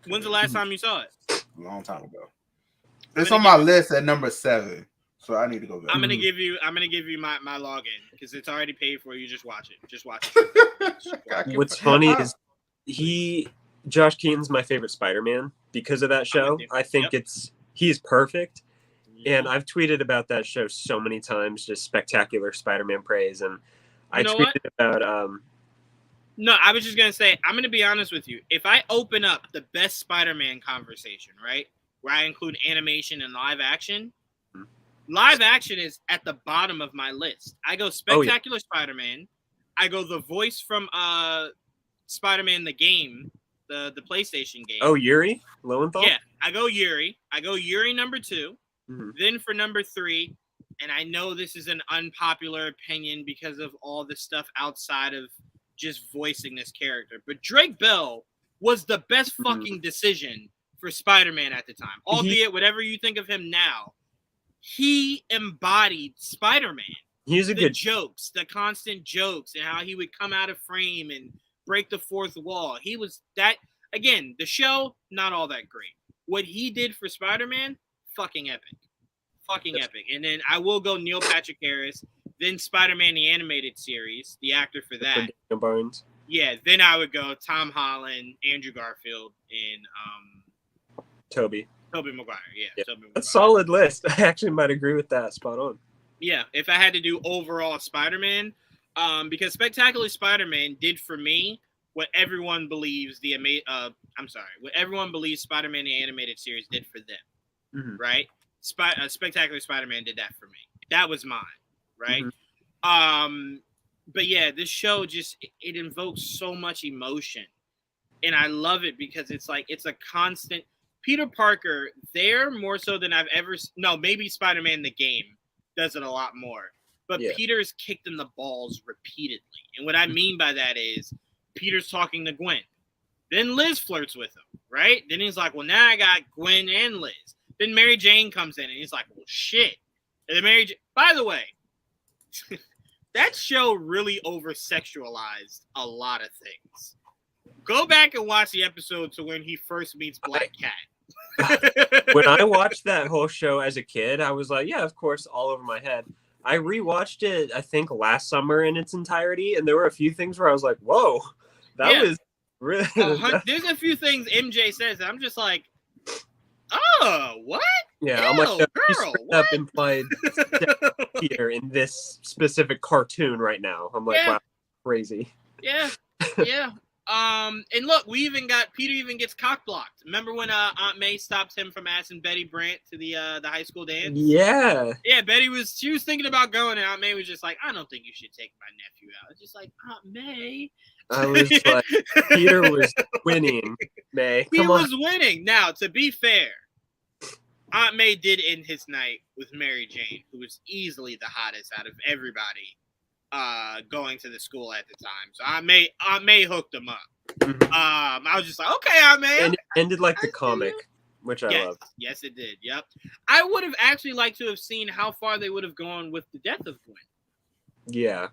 When's the last time you saw it? A long time ago. It's on my list at number 7, so I need to go back. I'm gonna give you my login because it's already paid for. You just watch it. Just watch it. What's funny is Josh Keaton's my favorite Spider-Man because of that show. I think he's perfect. And I've tweeted about that show so many times, just spectacular Spider-Man praise. And I tweeted about No, I was just gonna say, I'm gonna be honest with you. If I open up the best Spider-Man conversation, right, where I include animation and live action is at the bottom of my list. I go Spectacular Spider-Man. I go the voice from Spider-Man the game, the PlayStation game. Oh, Yuri Lowenthal? Yeah, I go Yuri. number 2. Mm-hmm. Then for number 3, and I know this is an unpopular opinion because of all the stuff outside of just voicing this character, but Drake Bell was the best fucking decision for Spider-Man at the time. Albeit, whatever you think of him now, he embodied Spider-Man. He's a good jokes, the constant jokes, and how he would come out of frame and break the fourth wall. He was that, again, the show, not all that great. What he did for Spider-Man, fucking epic. Fucking epic. And then I will go Neil Patrick Harris, then Spider-Man the Animated Series, the actor for that. Bones. Yeah, then I would go Tom Holland, Andrew Garfield, and Tobey Maguire. Yeah. Tobey Maguire. That's a solid list. I actually might agree with that. Spot on. Yeah, if I had to do overall Spider-Man, because Spectacular Spider-Man did for me what everyone believes what everyone believes Spider-Man the Animated Series did for them, right? Spectacular Spider-Man did that for me. That was mine, right? But yeah, this show just it invokes so much emotion, and I love it because it's like it's a constant. Peter Parker there more so than I've ever. No, maybe Spider-Man the game does it a lot more, but Peter's kicked in the balls repeatedly, and what I mean by that is Peter's talking to Gwen, then Liz flirts with him, right? Then he's like, well, now I got Gwen and Liz. Then Mary Jane comes in, and he's like, well, shit. And then by the way, that show really over-sexualized a lot of things. Go back and watch the episode to when he first meets Black Cat. When I watched that whole show as a kid, I was like, yeah, of course, all over my head. I rewatched it, I think, last summer in its entirety, and there were a few things where I was like, whoa, that was really... There's a few things MJ says that I'm just like, oh, what? Yeah, ew, I'm like, no, girl, up implied here in this specific cartoon right now. I'm like, wow, crazy. Yeah. And look, Peter even gets cock blocked. Remember when Aunt May stopped him from asking Betty Brant to the high school dance? Yeah. Yeah, she was thinking about going, and Aunt May was just like, I don't think you should take my nephew out. It's just like, Aunt May. I was like, Peter was winning, May. He was winning. Now, to be fair, Aunt May did end his night with Mary Jane, who was easily the hottest out of everybody going to the school at the time. So Aunt May hooked him up. I was just like, okay, Aunt May. And it ended like the comic, which I love. Yes, it did. Yep. I would have actually liked to have seen how far they would have gone with the death of Gwen. Yeah.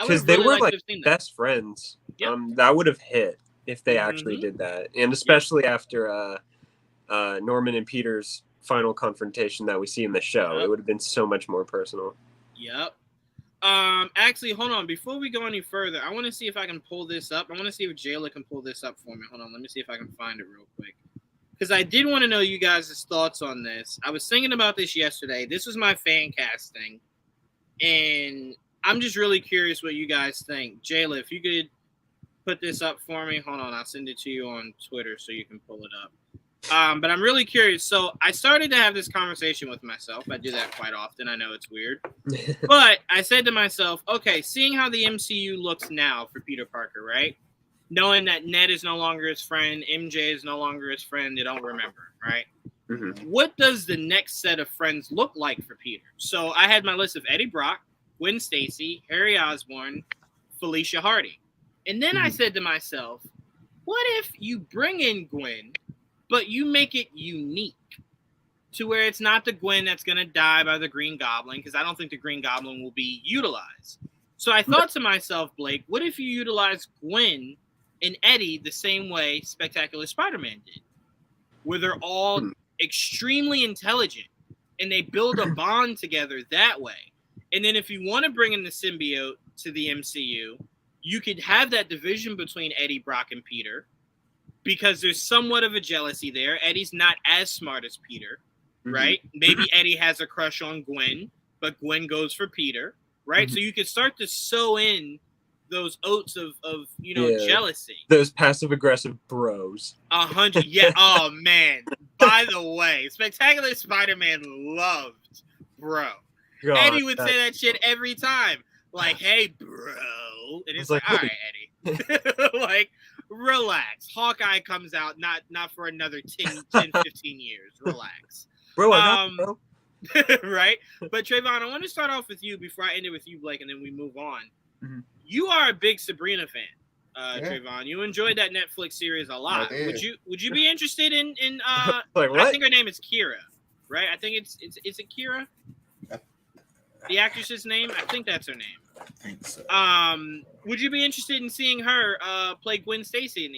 Because they were like best friends. Yep. That would have hit if they actually did that. And especially after Norman and Peter's final confrontation that we see in the show. It would have been so much more personal. Yep. Actually, hold on. Before we go any further, I want to see if I can pull this up. I want to see if Jayla can pull this up for me. Hold on. Let me see if I can find it real quick. Because I did want to know you guys' thoughts on this. I was thinking about this yesterday. This was my fan casting. And I'm just really curious what you guys think. Jayla, if you could put this up for me. Hold on. I'll send it to you on Twitter so you can pull it up. But I'm really curious. So I started to have this conversation with myself. I do that quite often. I know it's weird. But I said to myself, okay, seeing how the MCU looks now for Peter Parker, right? Knowing that Ned is no longer his friend, MJ is no longer his friend, they don't remember, right? What does the next set of friends look like for Peter? So I had my list of Eddie Brock, Gwen Stacy, Harry Osborn, Felicia Hardy. And then I said to myself, what if you bring in Gwen, but you make it unique? to where it's not the Gwen that's going to die by the Green Goblin, because I don't think the Green Goblin will be utilized. So I thought to myself, Blake, what if you utilize Gwen and Eddie the same way Spectacular Spider-Man did, where they're all extremely intelligent and they build a bond together that way. And then if you want to bring in the symbiote to the MCU, you could have that division between Eddie, Brock, and Peter, because there's somewhat of a jealousy there. Eddie's not as smart as Peter, right? Maybe Eddie has a crush on Gwen, but Gwen goes for Peter, right? So you could start to sow in those oats of jealousy. Those passive-aggressive bros. 100. Yeah. Oh, man. By the way, Spectacular Spider-Man loved bro. God, Eddie would say that shit every time. Like, hey, bro. And it's like, all right, Eddie. Like, relax. Hawkeye comes out not for another 10, 15 years. Relax. Bro, I got you, bro. Right? But Trayvon, I want to start off with you before I end it with you, Blake, and then we move on. You are a big Sabrina fan, Trayvon. You enjoyed that Netflix series a lot. Would you be interested in like what? I think her name is Kira, right? I think it's it Kira? The actress's name? I think that's her name. I think so. Would you be interested in seeing her play Gwen Stacy in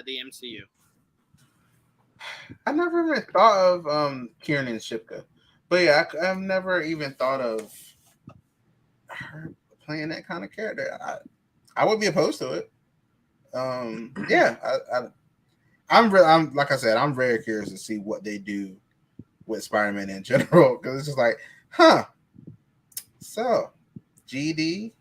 the MCU? I never even thought of Kieran and Shipka. But yeah, I've never even thought of her playing that kind of character. I would be opposed to it. Yeah, I'm like I said, I'm very curious to see what they do with Spider-Man in general, because it's just like, so GD,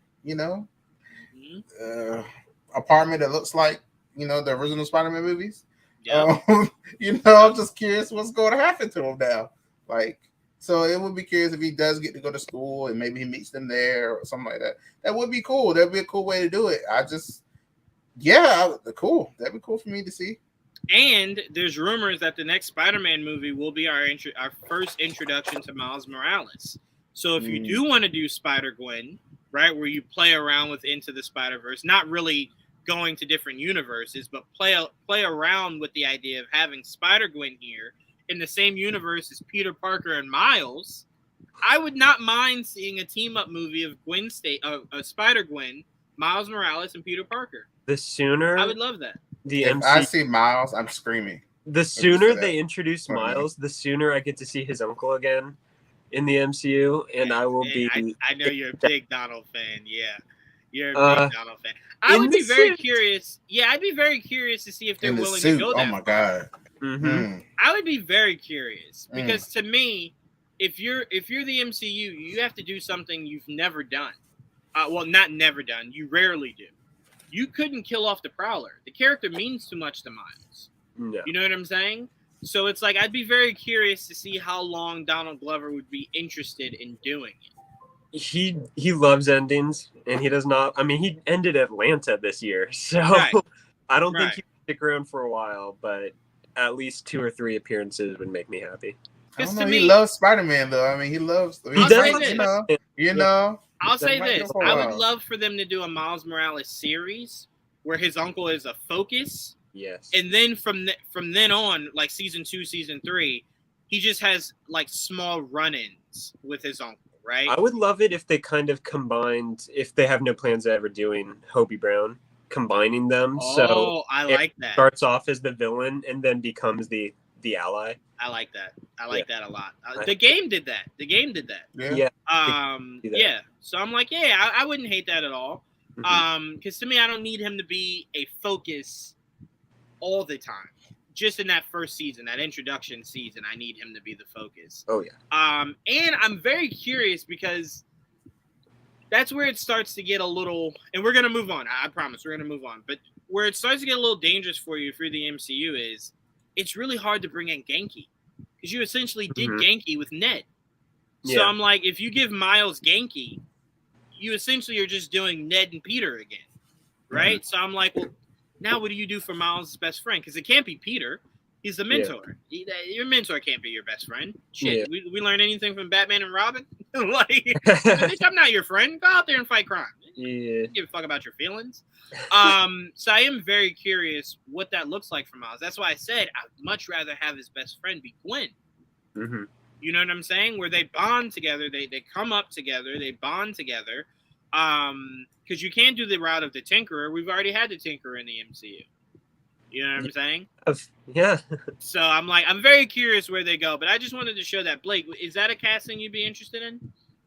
apartment that looks like the original Spider-Man movies. Yeah. I'm just curious what's going to happen to him now. Like, so it would be curious if he does get to go to school and maybe he meets them there or something like that. That would be cool. That'd be a cool way to do it. Cool. That'd be cool for me to see. And there's rumors that the next Spider-Man movie will be our first introduction to Miles Morales. So if you do want to do Spider-Gwen, right, where you play around with Into the Spider-Verse, not really going to different universes, but play around with the idea of having Spider-Gwen here in the same universe as Peter Parker and Miles, I would not mind seeing a team-up movie of Spider-Gwen, Miles Morales, and Peter Parker. The sooner I would love that. If I see Miles, I'm screaming. The sooner they introduce Miles, the sooner I get to see his uncle again in the MCU, and I will be. I know you're a big Donald fan. Yeah, you're a big Donald fan. I would be very curious. Yeah, I'd be very curious to see if they're willing to go that. Oh my god. I would be very curious because to me, if you're the MCU, you have to do something you've never done. Well, not never done. You rarely do. You couldn't kill off the Prowler. The character means too much to Miles. No. You know what I'm saying? So it's like I'd be very curious to see how long Donald Glover would be interested in doing it. He loves endings, and he does not. I mean, he ended Atlanta this year, so I don't think he'd stick around for a while. But at least 2 or 3 appearances would make me happy. I don't know. He loves Spider-Man, though. I mean, he loves. I'll say this. I would love for them to do a Miles Morales series where his uncle is a focus. Yes. And then from then on, like season 2, season 3, he just has like small run-ins with his uncle, right? I would love it if they kind of combined, if they have no plans of ever doing Hobie Brown, combining them. Oh, I like that. Starts off as the villain and then becomes the ally. I like that. I like that a lot. The game did that. Yeah. Yeah. So I'm like, I wouldn't hate that at all. Because to me, I don't need him to be a focus all the time. Just in that first season, that introduction season, I need him to be the focus. Oh yeah. And I'm very curious because that's where it starts to get a little, and we're gonna move on. I promise, we're gonna move on. But where it starts to get a little dangerous for you if you're the MCU is, it's really hard to bring in Genki because you essentially did Genki with Ned. So I'm like, if you give Miles Genki, you essentially are just doing Ned and Peter again, right? So I'm like, well, now what do you do for Miles' best friend? Because it can't be Peter. He's the mentor. Your mentor can't be your best friend. Shit, we learn anything from Batman and Robin? Like, bitch, I'm not your friend. Go out there and fight crime. Yeah. Don't give a fuck about your feelings. So I am very curious what that looks like for Miles. That's why I said I'd much rather have his best friend be Gwen. You know what I'm saying? Where they bond together, they come up together, they bond together. Because you can't do the route of the Tinkerer. We've already had the Tinkerer in the MCU. You know what I'm saying? Yeah. So I'm very curious where they go. But I just wanted to show that. Blake, is that a casting you'd be interested in?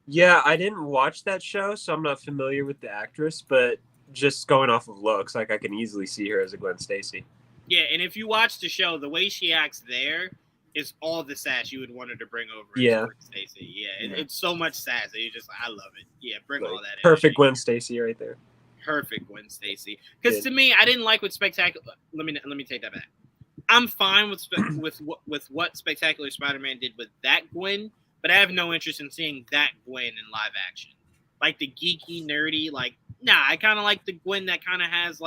Yeah, I didn't watch that show, so I'm not familiar with the actress, but just going off of looks, I can easily see her as a Gwen Stacy. Yeah, and if you watch the show, the way she acts there is all the sass you would want her to bring over. Yeah. Stacy. Yeah, it's so much sass that you just I love it. Yeah, bring all that. Perfect energy. Gwen Stacy right there. Perfect Gwen Stacy. Because to me, I didn't like what Spectacular. Let me take that back. I'm fine with what Spectacular Spider-Man did with that Gwen, but I have no interest in seeing that Gwen in live action. Like the geeky, nerdy, I kind of like the Gwen that kind of has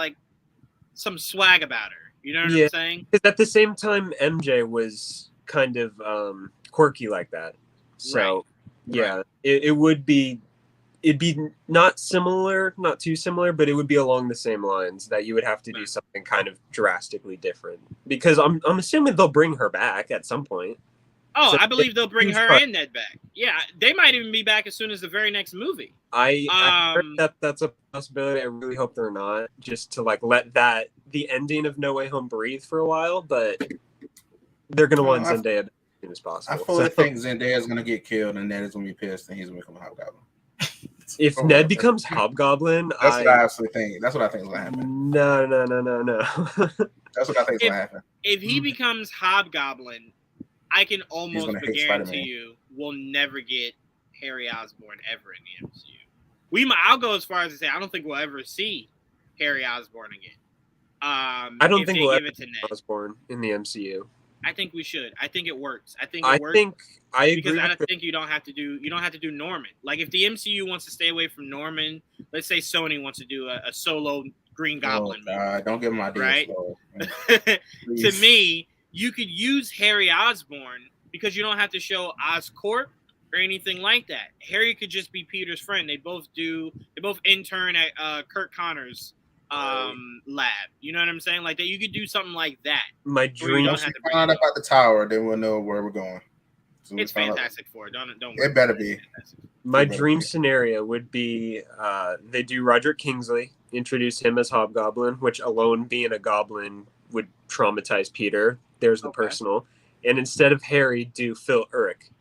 some swag about her. You know what I'm saying? Because at the same time, MJ was kind of quirky like that. So, right. it'd be not too similar, but it would be along the same lines that you would have to do something kind of drastically different. Because I'm assuming they'll bring her back at some point. Oh, so I believe they'll bring her and Ned back. Yeah, they might even be back as soon as the very next movie. I heard that's a possibility. I really hope they're not, just to let the ending of No Way Home breathe for a while, but they're going to want Zendaya as soon as possible. I fully think Zendaya's going to get killed and Ned is going to be pissed and he's going to become a Hobgoblin. If Ned becomes Hobgoblin, that's what I absolutely think. That's what I think is going to happen. No. That's what I think is going to happen. If he becomes Hobgoblin, I can almost guarantee you we'll never get Harry Osborn ever in the MCU. I'll go as far as to say I don't think we'll ever see Harry Osborn again. I don't think we'll ever see Osborn in the MCU. I think we should. I think it works. I think I agree because I think you don't have to do Norman. Like if the MCU wants to stay away from Norman, let's say Sony wants to do a solo Green Goblin movie. Don't give him ideas. Right? To me, you could use Harry Osborn because you don't have to show Oscorp or anything like that. Harry could just be Peter's friend. They both intern at Kurt Connor's lab. You know what I'm saying? Like that, you could do something like that. My dream. Once we find out about the tower, then we'll know where we're going. So it's Fantastic Four. Don't. It better be. My dream scenario would be they do Roderick Kingsley, introduce him as Hobgoblin, which alone being a goblin would traumatize Peter. There's the personal. And instead of Harry, do Phil Urich.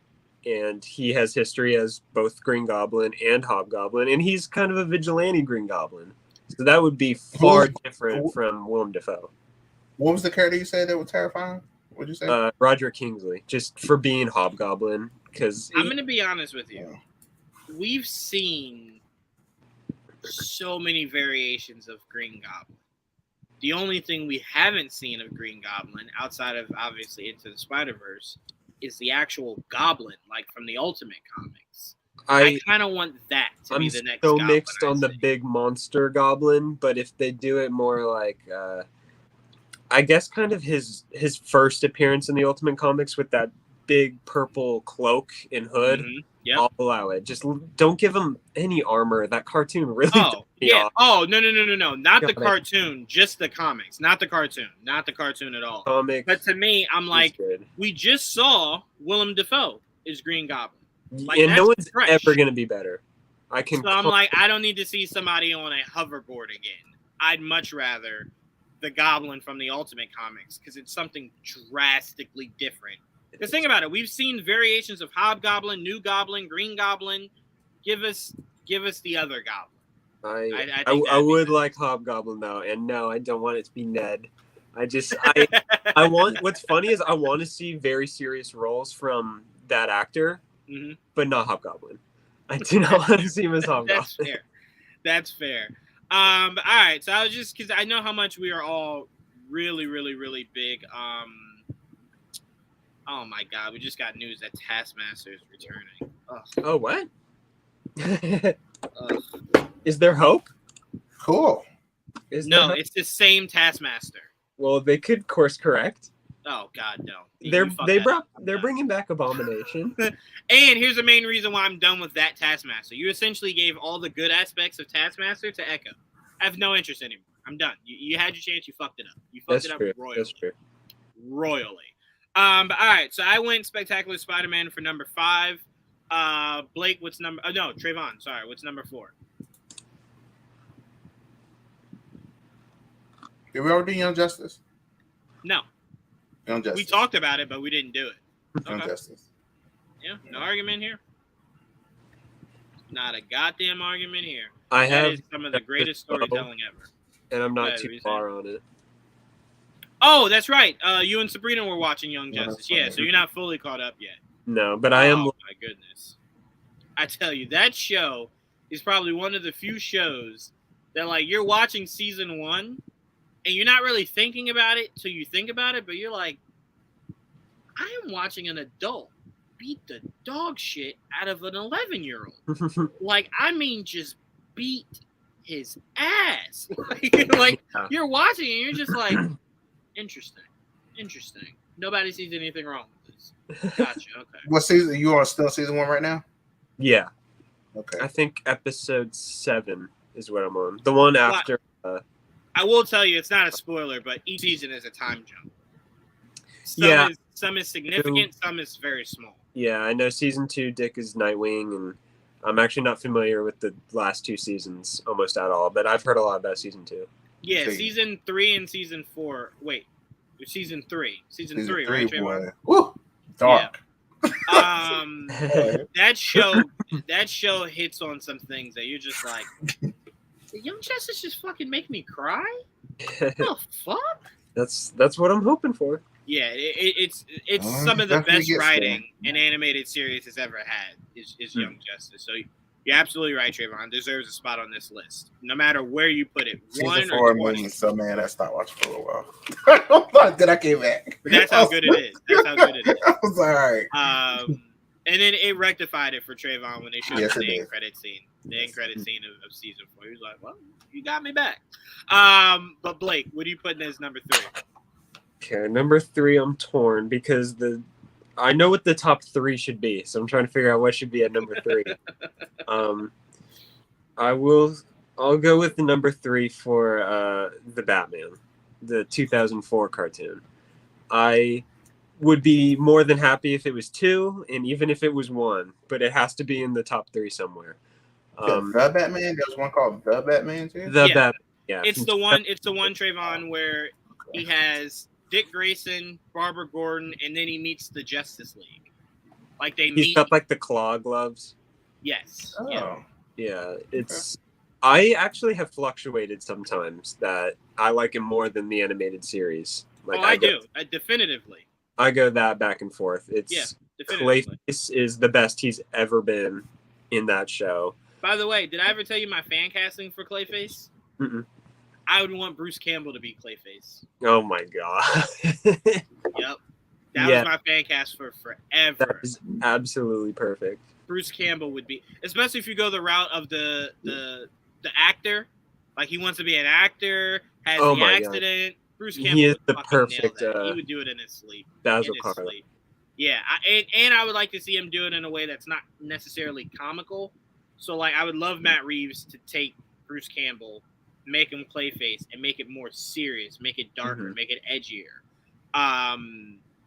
And he has history as both Green Goblin and Hobgoblin. And he's kind of a vigilante Green Goblin. So that would be far different from Willem Dafoe. What was the character you said that was terrifying? What did you say? Roderick Kingsley, just for being Hobgoblin. Because I'm going to be honest with you. We've seen so many variations of Green Goblin. The only thing we haven't seen of Green Goblin, outside of obviously Into the Spider-Verse, is the actual Goblin, like from the Ultimate Comics. I kind of want that to be the next Goblin. I'm so mixed on the big monster Goblin, but if they do it more like, I guess kind of his first appearance in the Ultimate Comics with that big purple cloak and hood, I'll allow it. Just don't give him any armor. That cartoon really off. Oh, no. Not the cartoon, just the comics. Not the cartoon. Not the cartoon at all. Comics, but to me, I'm like, we just saw Willem Dafoe is Green Goblin. Like, and no one's ever going to be better. So I'm like, I don't need to see somebody on a hoverboard again. I'd much rather the Goblin from the Ultimate Comics because it's something drastically different. Because think about it, we've seen variations of Hobgoblin, New Goblin, Green Goblin. Give us the other Goblin. I would like Hobgoblin though, and no, I don't want it to be Ned. I want. What's funny is I want to see very serious roles from that actor, but not Hobgoblin. I do not want to see him as Hobgoblin. That's fair. All right, so I was just because I know how much we are all really, really, really big. Oh my God, we just got news that Taskmaster is returning. Ugh. Oh, what? Is there hope? Cool. It's the same Taskmaster. Well, they could course correct. Oh God, no. They're bringing back Abomination. And here's the main reason why I'm done with that Taskmaster. You essentially gave all the good aspects of Taskmaster to Echo. I have no interest anymore. I'm done. You had your chance. You fucked it up. You fucked it up royally. That's true. Royally. But all right, so I went Spectacular Spider-Man for number 5. Blake, what's number? Oh no, Trayvon. Sorry, what's number 4? Did we already do Young Justice? No, Young Justice. we talked about it, but we didn't do it. Young Okay. Justice. Yeah, no argument here. Not a goddamn argument here. I That have, is some of the greatest storytelling ever. and I'm not Go too ahead, far on it. Oh, that's right. You and Sabrina were watching Young Yeah, Justice. that's Yeah, fine. so you're not fully caught up yet. No, but I am. Oh my goodness. I tell you, that show is probably one of the few shows that, like, you're watching season 1 and you're not really thinking about it till you think about it, but you're like, I am watching an adult beat the dog shit out of an 11-year-old. Like, I mean, just beat his ass. Like Yeah. you're watching and you're just like, interesting. Nobody sees anything wrong with this. Gotcha. Okay. What season? You are still season 1 right now? Yeah, Okay. I think episode 7 is what I'm on. The one after. I will tell you, it's not a spoiler, but each season is a time jump. Some is significant, some is very small. Yeah, I know season 2, Dick is Nightwing, and I'm actually not familiar with the last 2 seasons almost at all, but I've heard a lot about season 2. Yeah, Okay. season 3 and season 4. Wait, season 3. Season 3, right, Trayvon? boy. Woo! Dark. That show hits on some things that you're just like, did Young Justice just fucking make me cry? What the fuck? That's what I'm hoping for. Yeah, it's Well, some of the definitely best gets writing an animated series has ever had is Young Justice. So you're absolutely right, Trayvon. Deserves a spot on this list, no matter where you put it. Season 1 4 or 20. made me so mad I stopped watching for a little while. Then I came back. But that's how good it is. That's how good it is. I was like, all right. And then it rectified it for Trayvon when they showed Yes, the it end did. credit scene. The end credit scene of season 4. He was like, well, you got me back. But Blake, what are you putting as number 3? Okay, number 3, I'm torn because I know what the top 3 should be, so I'm trying to figure out what should be at number 3. I'll go with the number 3 for the Batman, the 2004 cartoon. I would be more than happy if it was 2, and even if it was 1, but it has to be in the top 3 somewhere. The Batman? There's one called The Batman too? The Yeah. Batman, yeah. It's the one, Trayvon, where he has Dick Grayson, Barbara Gordon, and then he meets the Justice League. Like they He's meet. got like the claw gloves. Yes. Oh. Yeah. Yeah, it's. I actually have fluctuated sometimes that I like him more than the animated series. Like I do. Definitively. I go that back and forth. It's Yeah, definitively. Clayface is the best he's ever been in that show. By the way, did I ever tell you my fan casting for Clayface? Mm-mm. I would want Bruce Campbell to be Clayface. Oh my god, Yep. That Yeah. was my fan cast for that forever. is absolutely perfect. Bruce Campbell would be, especially if you go the route of the actor. Like he wants to be an actor, has Oh the my God. accident. Bruce Campbell He is would the fucking nail perfect, that. He would do it in his sleep. Basil In his Carter. sleep. Yeah, and I would like to see him do it in a way that's not necessarily comical. So like I would love Matt Reeves to take Bruce Campbell, make him Clayface, and make it more serious, make it darker, Mhm. make it edgier.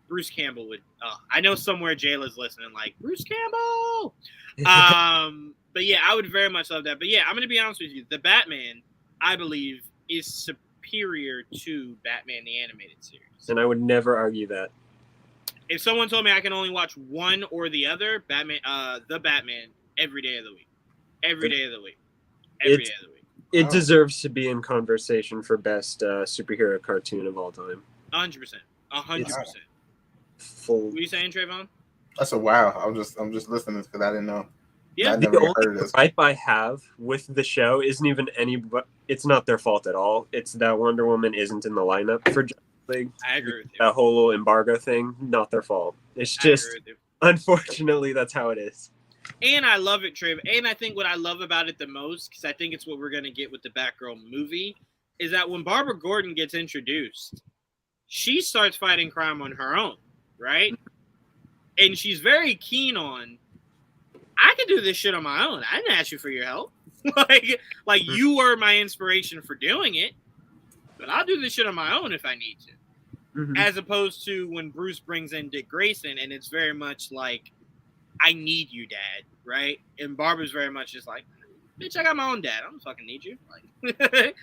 Bruce Campbell would. I know somewhere Jayla's listening, like Bruce Campbell. But yeah, I would very much love that. But yeah, I'm gonna be honest with you. The Batman, I believe, is superior to Batman the Animated Series. And I would never argue that. If someone told me I can only watch one or the other, the Batman, every day of the week. Every day of the week. Every It's- day of the week. It Wow. deserves to be in conversation for best superhero cartoon of all time. 100%. 100%. Full. What are you saying, Trayvon? I said, wow. I'm just listening because I didn't know. Yeah. I The never only heard of this. gripe I have with the show isn't even but it's not their fault at all. It's that Wonder Woman isn't in the lineup for Justice League. I agree with you. That whole little embargo thing, not their fault. It's I just, agree with you. unfortunately, that's how it is. And I love it, Trav. And I think what I love about it the most, because I think it's what we're going to get with the Batgirl movie, is that when Barbara Gordon gets introduced, she starts fighting crime on her own, right? And she's very keen on, I can do this shit on my own. I didn't ask you for your help. like you were my inspiration for doing it, but I'll do this shit on my own if I need to. Mhm. as opposed to when Bruce brings in Dick Grayson, and it's very much like, I need you, Dad, right? And Barbara's very much just like, bitch, I got my own dad. I don't fucking need you. Like,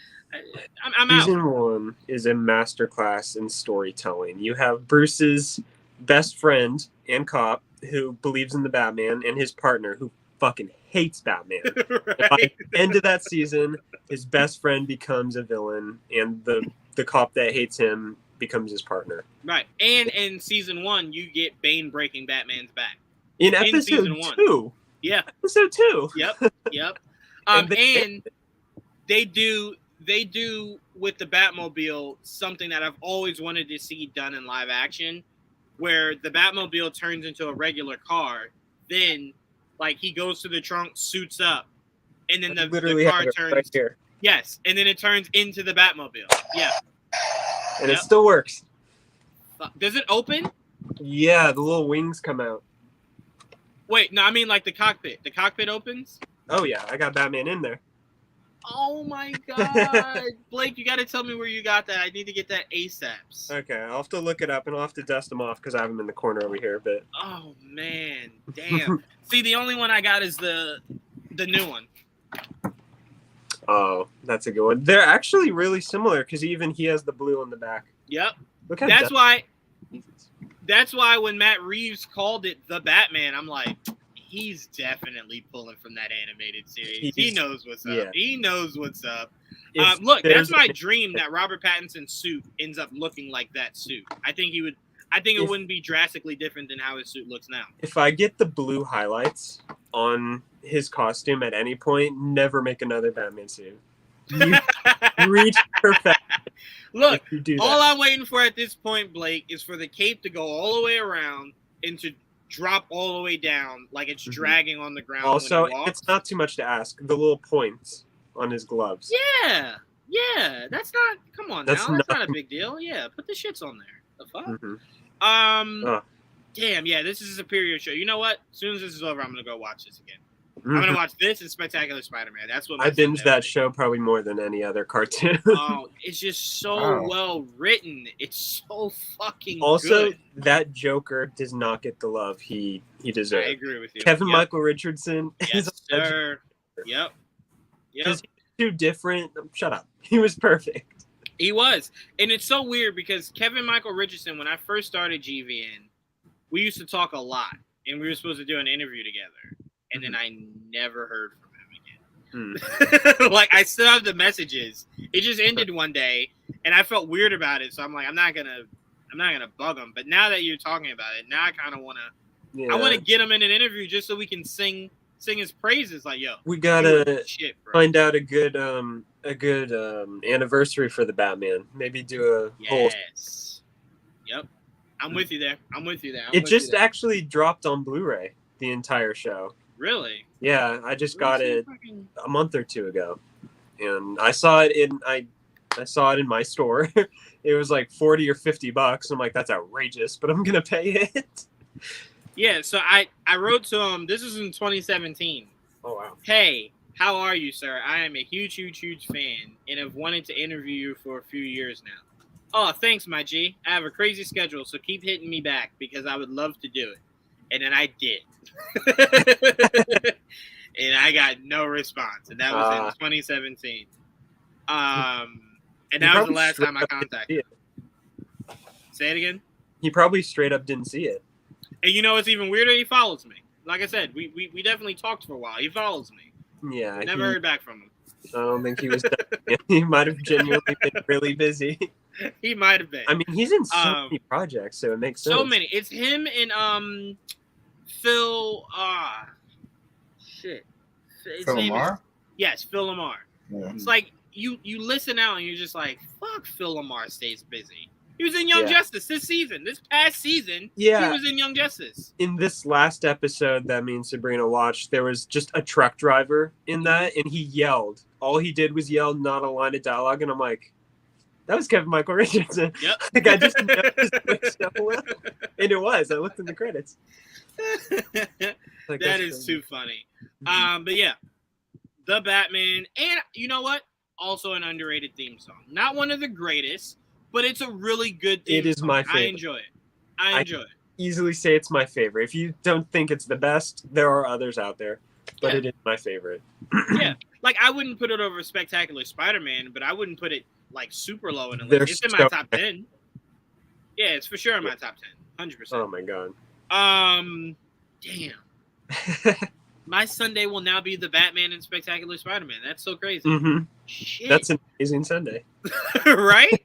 I'm out. Season 1 is a masterclass in storytelling. You have Bruce's best friend and cop who believes in the Batman, and his partner who fucking hates Batman. And by Right? the end of that season, his best friend becomes a villain, and the cop that hates him becomes his partner. Right. And in season 1, you get Bane breaking Batman's back. In In episode season 1. 2. Yeah. Episode 2. Yep. And And they do with the Batmobile something that I've always wanted to see done in live action, where the Batmobile turns into a regular car, then like he goes to the trunk, suits up, and then the car turns right here. Yes, and then it turns into the Batmobile. Yeah. And it still works. Does it open? Yeah, the little wings come out. Wait, no, I mean like the cockpit. The cockpit opens? Oh yeah, I got Batman in there. Oh my god. Blake, you gotta tell me where you got that. I need to get that ASAPs. Okay, I'll have to look it up and I'll have to dust them off because I have them in the corner over here. But Oh man. Damn. See, the only one I got is the new one. oh, that's a good one. They're actually really similar because even he has the blue on the back. Yep. Look how That's why Jesus. That's why when Matt Reeves called it the Batman, I'm like, he's definitely pulling from that animated series. He knows what's up. Yeah. He knows what's up. If Look, that's there's my a- dream that Robert Pattinson's suit ends up looking like that suit. I think he would. I think it If- wouldn't be drastically different than how his suit looks now. If I get the blue highlights on his costume at any point, never make another Batman suit. You reach perfect. Look, if you do that. all I'm waiting for at this point, Blake, is for the cape to go all the way around and to drop all the way down like it's Mhm. dragging on the ground. Also, when he walks. it's not too much to ask. The little points on his gloves. Yeah, that's not. Come on That's now, that's not not- a big deal. Yeah, put the shits on there. The fuck. Mhm. Oh. Damn. Yeah, this is a superior show. You know what? As soon as this is over, I'm gonna go watch this again. I'm Mhm. gonna watch this and Spectacular Spider-Man. That's what I makes it binged that epic. show probably more than any other cartoon. Oh, it's just so Wow. well written. It's so fucking Also, good. that Joker does not get the love he I deserves. agree with you. Kevin Yep. Michael Richardson Yes, is a legend. sir. Yep. Because he's too different. Shut up. He was perfect. He was. And it's so weird because Kevin Michael Richardson, when I first started GVN, we used to talk a lot. And we were supposed to do an interview together. And then I never heard from him again. Like, I still have the messages. It just ended one day. And I felt weird about it. So I'm like, I'm not gonna bug him. But now that you're talking about it, now I kind of want to. Yeah. I want to get him in an interview just so we can sing his praises. Like, yo, We you were gotta the shit, bro. find out a good anniversary for the Batman. Maybe do a whole. Yes. Yep. I'm with you there. It just actually dropped on Blu-ray. The entire show. Really. Yeah, I just got it a month or two ago, and I saw it in I saw it in my store. It was like $40 or $50. I'm like, that's outrageous, but I'm gonna pay it. Yeah. So I wrote to him. This is in 2017. Oh wow. Hey, how are you, sir? I am a huge fan and have wanted to interview you for a few years now. Oh, thanks, my G. I have a crazy schedule, so keep hitting me back because I would love to do it. And then I did. And I got no response. And that was in 2017. And that was the last time I contacted him. Say it again. He probably straight up didn't see it. And you know what's even weirder? He follows me. Like I said, we definitely talked for a while. He follows me. Yeah. Never heard back from him. I don't think he was. He might have genuinely been really busy. He might have been. I mean, he's in so many projects, so it makes sense. So many. It's him and Phil. Shit. His Phil name is- Lamar? Yes, Phil Lamar. Yeah. It's like you listen out and you're just like, fuck, Phil Lamar stays busy. He was in Young Yeah. Justice this season. This past season, Yeah. he was in Young Justice. In this last episode that me and Sabrina watched, there was just a truck driver in that, and he yelled. All he did was yell, not a line of dialogue, and I'm like, that was Kevin Michael Richardson. Yep. Like, I just noticed it so well. And it was. I looked in the credits. Like, That that's is crazy. too funny. Mhm. But yeah, the Batman, and you know what? Also an underrated theme song. Not one of the greatest, but it's a really good theme It is song. my favorite. I enjoy it. I enjoy it. Easily say it's my favorite. If you don't think it's the best, there are others out there, but Yeah. it is my favorite. Yeah, like I wouldn't put it over Spectacular Spider-Man, but I wouldn't put it like super low in the They're list. It's in my so- top 10. Yeah, it's for sure in my top 10, 100%. Oh my god. Damn. My Sunday will now be the Batman and Spectacular Spider-Man. That's so crazy. Mm-hmm. Shit. That's an amazing Sunday. Right?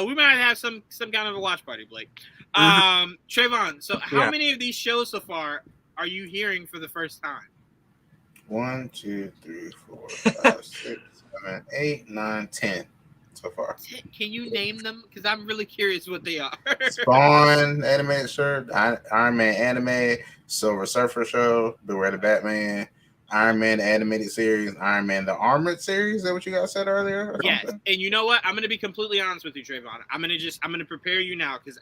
We might have some kind of a watch party, Blake. Trayvon, so how many of these shows so far are you hearing for the first time? 1, 2, 3, 4, 5, 6, 7, 8, 9, 10 so far. Can you name them? Because I'm really curious what they are. Spawn animated shirt, Iron Man anime, Silver Surfer show, Beware the Batman, Iron Man the animated series, Iron Man the Armored series. Is that what you guys said earlier? Yes, and you know what? I'm going to be completely honest with you, Trayvon. I'm going to prepare you now because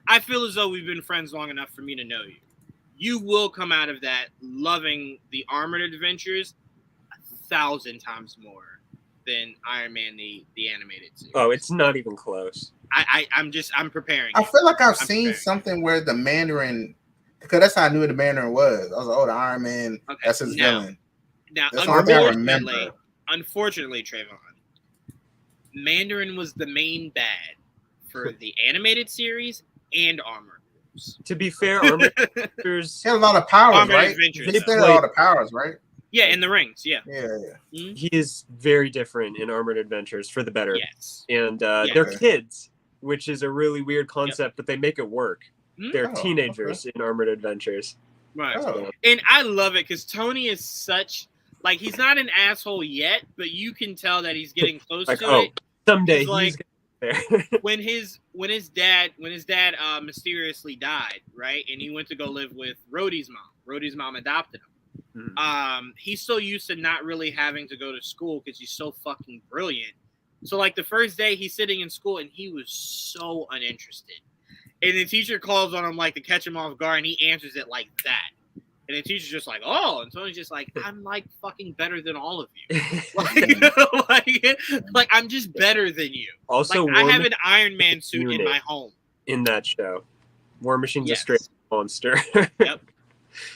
I feel as though we've been friends long enough for me to know you. You will come out of that loving the Armored Adventures 1,000 times more than Iron Man the animated series. Oh, it's not even close. I'm preparing. I feel like I've I'm seen preparing. something where the Mandarin, because that's how I knew the Mandarin was. I was like, oh, the Iron Man, Okay, that's his villain. Now, That's the only thing I remember. unfortunately, Trayvon, Mandarin was the main bad for the animated series and Armored. To be fair, Armored Adventures, He had a lot of powers, Armored right? Adventures, He though. had a lot of powers, right? Yeah, in the rings, yeah. Yeah. he is very different in Armored Adventures for the better. Yes. And Yeah. they're kids, which is a really weird concept, but they make it work. Mhm. They're Oh, teenagers in Armored Adventures. Right. Oh. And I love it because Tony is such like he's not an asshole yet, but you can tell that he's getting close Like, to oh, it. someday It's like- he's there. When his dad mysteriously died, right, and he went to go live with Rhodey's mom. Rhodey's mom adopted him. He's so used to not really having to go to school because he's so fucking brilliant. So like the first day he's sitting in school and he was so uninterested. And the teacher calls on him like to catch him off guard and he answers it like that. And the teacher's just like, oh, and Tony's just like, I'm like fucking better than all of you. Like I'm just better than you. Also, Like I War have an Machine Iron Man suit in unit. my home. in that show. War Machine's Yes. a straight monster. Yep.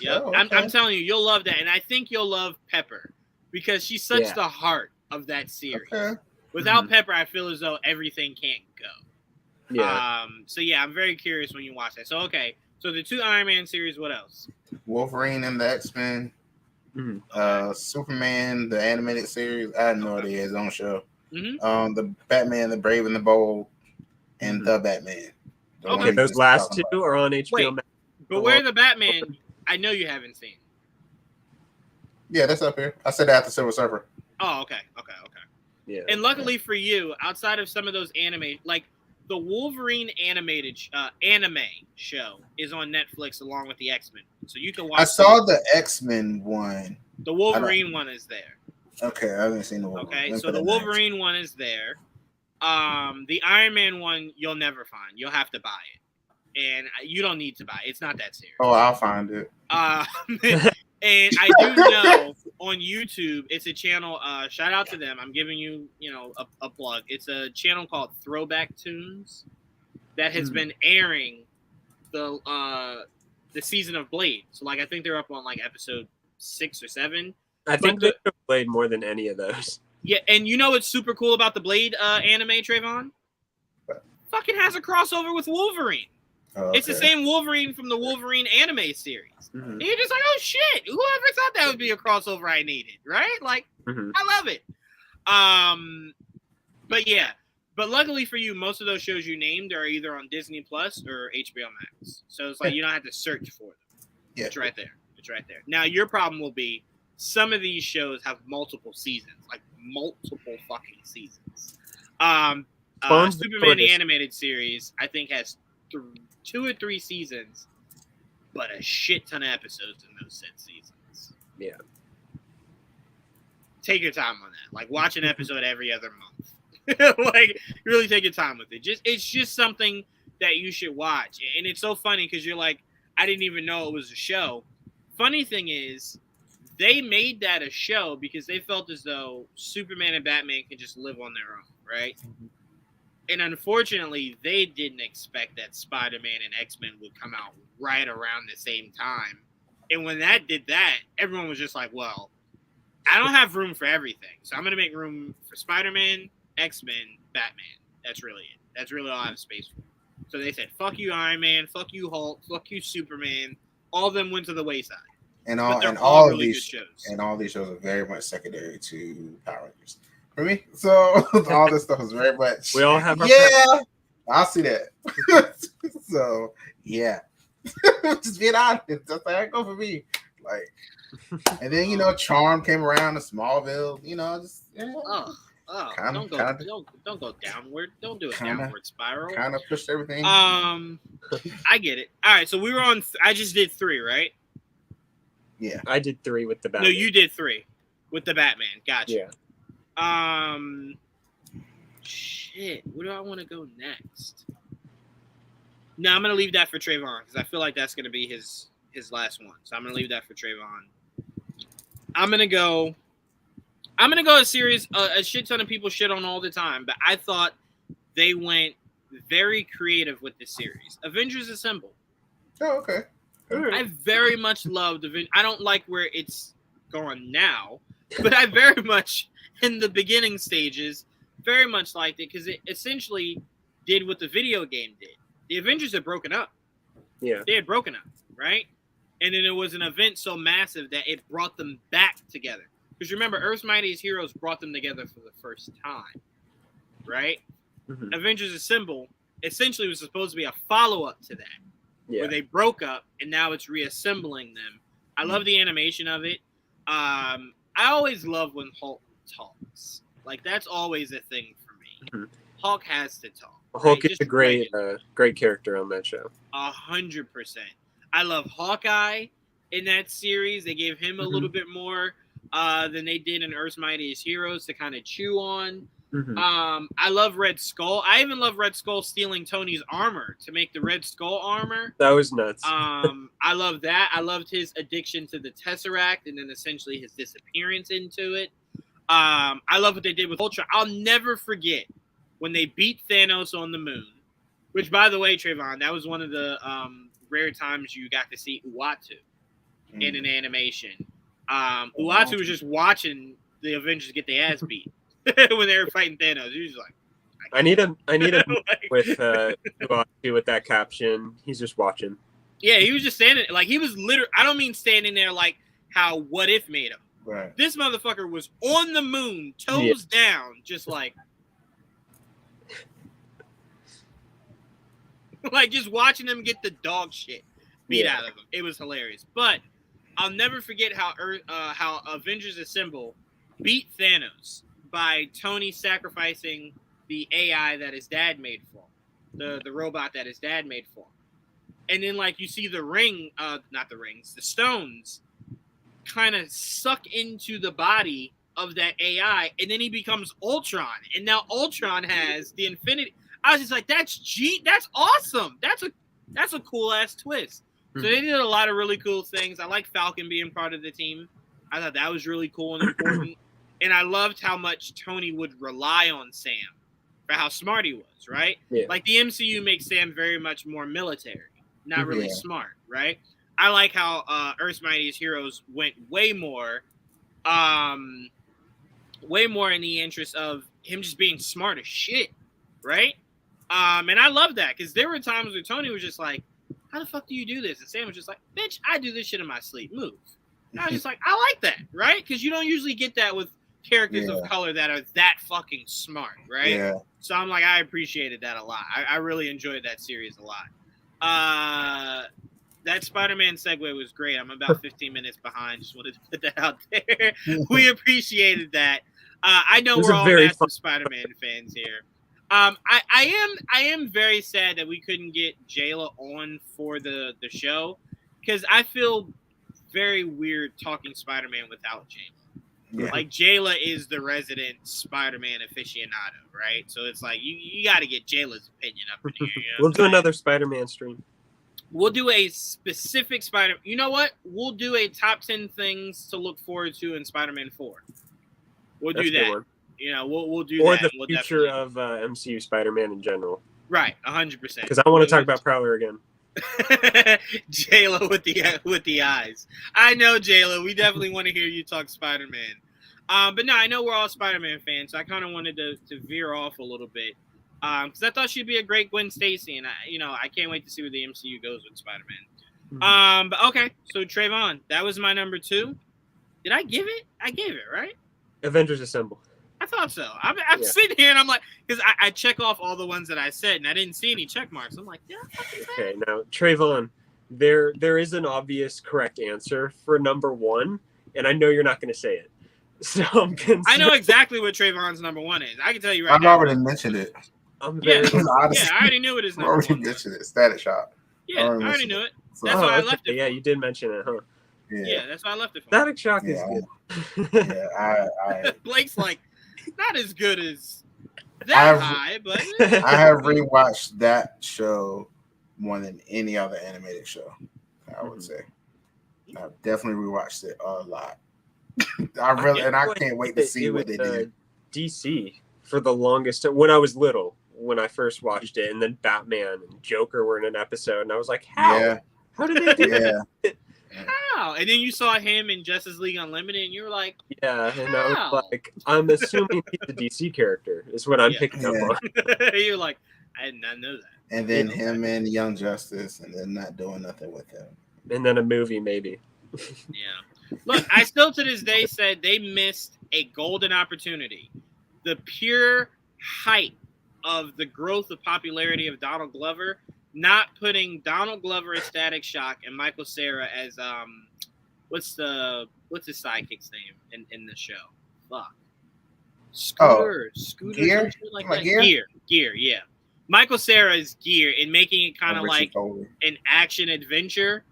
Oh, I'm okay. telling you, you'll love that. And I think you'll love Pepper because she's such Yeah. the heart of that series. Okay. Without Pepper, I feel as though everything can't go. Yeah. So yeah, I'm very curious when you watch that. So okay, so the 2 Iron Man series, what else? Wolverine and the X-Men, Mhm. Superman, the animated series. I had no idea his own show. Mhm. The Batman, the Brave and the Bold, and the Batman. The Okay, one Okay, we those just last talked two about. are on HBO Wait. Max. But where the Batman, I know you haven't seen. Yeah, that's up here. I said that after Silver Surfer. Oh, okay. Yeah. And luckily for you, outside of some of those anime, like the Wolverine animated anime show is on Netflix along with the X-Men, so you can watch. I saw the X-Men one. the Wolverine one is there. Okay, I haven't seen the Wolverine. Okay, Let me so put the it next. Wolverine one is there. The Iron Man one you'll never find. You'll have to buy it, and you don't need to buy it. It's not that serious. Oh, I'll find it. And I do know on YouTube, it's a channel. Shout out to them. I'm giving you, a plug. It's a channel called Throwback Tunes that has been airing the season of Blade. So like I think they're up on like episode 6 or 7. I think they have played more than any of those. Yeah, and you know what's super cool about the Blade anime, Trayvon? Fucking has a crossover with Wolverine. Oh, It's the okay. same Wolverine from the Wolverine anime series. Mhm. And you're just like, oh shit, whoever thought that would be a crossover I needed, right? Like, Mhm. I love it. But yeah, but luckily for you, most of those shows you named are either on Disney Plus or HBO Max. So it's like you don't have to search for them. Yeah. It's right there. It's right there. Now your problem will be some of these shows have multiple seasons, like multiple fucking seasons. Spawn's the Superman the shortest. animated series, I think, has 2 or 3 seasons, but a shit ton of episodes in those said seasons. Yeah. Take your time on that. Like watch an episode every other month. Like really take your time with it. It's just something that you should watch. And it's so funny because you're like, I didn't even know it was a show. Funny thing is, they made that a show because they felt as though Superman and Batman can just live on their own, right? And unfortunately, they didn't expect that Spider-Man and X-Men would come out right around the same time. And when that did that, everyone was just like, well, I don't have room for everything. So I'm going to make room for Spider-Man, X-Men, Batman. That's really it. That's really all I have space for. So they said, fuck you, Iron Man. Fuck you, Hulk. Fuck you, Superman. All of them went to the wayside. And But they're all really these good shows. and all these shows are very much secondary to Power Rangers for me. So all this stuff is very much. We all have our I'll see that. So yeah, just being honest, that's how it go for me. Like, and then Charm came around to Smallville. Just Don't go downward. Don't do a downward spiral. Kind of pushed everything. I get it. All right, so we were on. I just did 3, right? Yeah, I did 3 with the Batman. No, you did 3 with the Batman. Gotcha. Yeah. Shit. Where do I want to go next? No, I'm gonna leave that for Trayvon because I feel like that's gonna be his last one. So I'm gonna leave that for Trayvon. I'm gonna go a series a shit ton of people shit on all the time, but I thought they went very creative with this series. Avengers Assemble. Oh, okay. I very much loved I don't like where it's gone now, but I very much in the beginning stages very much liked it because it essentially did what the video game did. The Avengers had broken up. Yeah. They had broken up, right? And then it was an event so massive that it brought them back together. Because remember, Earth's Mightiest Heroes brought them together for the first time, right? Mm-hmm. Avengers Assemble essentially was supposed to be a follow-up to that, where they broke up and now it's reassembling them. I love the animation of it. I always love when Hulk talks. Like, that's always a thing for me. Mm-hmm. Hulk has to talk. Hulk right? is a great character on that show. 100%. I love Hawkeye in that series. They gave him a little bit more than they did in Earth's Mightiest Heroes to kind of chew on. Mm-hmm. I love Red Skull. I even love Red Skull stealing Tony's armor to make the Red Skull armor. That was nuts. I love that. I loved his addiction to the Tesseract and then essentially his disappearance into it. I love what they did with Ultron. I'll never forget when they beat Thanos on the moon, which, by the way, Trayvon, that was one of the rare times you got to see Uatu in an animation. Uatu was just watching the Avengers get their ass beat when they were fighting Thanos. He was just like, I need him like, with Uatu with that caption. He's just watching. Yeah, he was just standing like he was literally. I don't mean standing there like how What If made him. Right. This motherfucker was on the moon, toes down, just like just watching them get the dog shit beat out of them. It was hilarious. But I'll never forget how Avengers Assemble beat Thanos by Tony sacrificing the AI that his dad made for him, the robot that his dad made for him. And then you see the ring, not the rings, the stones kind of suck into the body of that AI, and then he becomes Ultron. And now Ultron has the Infinity. I was just like, that's awesome. That's a cool ass twist. So they did a lot of really cool things. I like Falcon being part of the team. I thought that was really cool and important. And I loved how much Tony would rely on Sam for how smart he was, right? Yeah. Like the MCU makes Sam very much more military, not really smart, right? I like how Earth's Mightiest Heroes went way more in the interest of him just being smart as shit, right? And I love that because there were times where Tony was just like, how the fuck do you do this? And Sam was just like, bitch, I do this shit in my sleep. Move. And I was just like, I like that, right? Because you don't usually get that with characters of color that are that fucking smart, right? Yeah. So I'm like, I appreciated that a lot. I really enjoyed that series a lot. That Spider-Man segue was great. I'm about 15 minutes behind. Just wanted to put that out there. We appreciated that. I know we're all massive Spider-Man fans here. I am very sad that we couldn't get Jayla on for the show because I feel very weird talking Spider-Man without Jayla. Yeah. Like Jayla is the resident Spider-Man aficionado, right? So it's like you got to get Jayla's opinion up in here. You know we'll do another Spider-Man stream. We'll do a specific Spider. You know what? We'll do a top 10 things to look forward to in Spider-Man 4. We'll do that. You know, we'll do Or that. the We'll future definitely- of MCU Spider-Man in general. right, 100%. Because I want to talk about Prowler again. JLo with the eyes. I know, JLo. We definitely want to hear you talk Spider-Man. But no, I know we're all Spider-Man fans, so I kind of wanted to veer off a little bit. Because I thought she'd be a great Gwen Stacy, and I can't wait to see where the MCU goes with Spider-Man. Mhm. But okay, so Trayvon, that was my number 2. Did I give it? I gave it, right? Avengers Assemble. I thought so. I'm Yeah. sitting here and I'm like, because I check off all the ones that I said, and I didn't see any check marks. I'm like, yeah. Okay, now Trayvon, there is an obvious correct answer for number 1, and I know you're not going to say it. So I know exactly what Trayvon's number 1 is. I can tell you right I've now. already mentioned it. I'm Yeah, very Honestly, I already knew what his I've number already 1 was. mentioned it. Static Shock. Yeah, I already mentioned knew it. So, That's why I left it. Yeah, you did mention it, huh? Yeah, that's why I left it for. Static Shock is Yeah. good. yeah, I Blake's like, not as good as I've- that high, but I have rewatched that show more than any other animated show. I would say I've definitely rewatched it a lot. I can't wait to see what they did. DC for the longest time when I was little, when I first watched it, and then Batman and Joker were in an episode, and I was like, how? Yeah, How did they do yeah. that? how? And then you saw him in Justice League Unlimited, and you were like, Yeah, and I How? was like, I'm assuming he's a DC character, is what I'm Yeah. picking up Yeah. on. you're like, I did not know that. And then him and Young Justice, and then not doing nothing with him. And then a movie, maybe. Yeah. Look, I still to this day said they missed a golden opportunity. The pure height of the growth of popularity of Donald Glover, not putting Donald Glover as Static Shock and Michael Cera as what's his sidekick's name in the show? Fuck. Scooter, Gear? some shit like Like that. Gear, yeah. Michael Cera is Gear and making it kind of Richard like Foley. an action adventure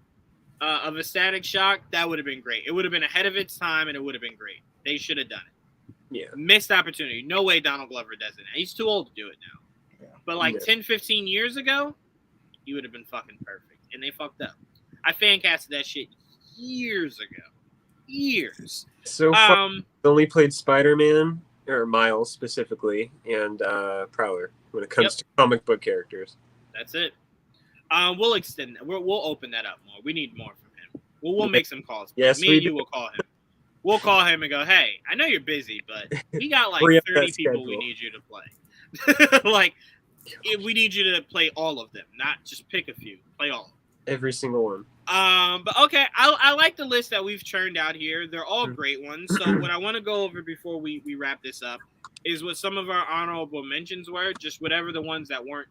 of a Static Shock. That would have been great. It would have been ahead of its time, and it would have been great. They should have done it. Yeah. Missed opportunity. No way Donald Glover does it. He's too old to do it now. Yeah. But like Yeah. 10, 15 years ago, he would have been fucking perfect. And they fucked up. I fan casted that shit years ago. Years. So far, only played Spider-Man, or Miles specifically, and Prowler when it comes to comic book characters. That's it. We'll extend that. We'll open that up more. We need more from him. We'll make some calls. Yes, Me we and you do. will call him. We'll call him and go, hey, I know you're busy, but we got like Free up 30 that people we schedule. need you to play. like, we need you to play all of them, not just pick a few. Play all of them. Every single one. But okay, I like the list that we've churned out here. They're all Mhm. great ones. So what I want to go over before we wrap this up is what some of our honorable mentions were, just whatever the ones that weren't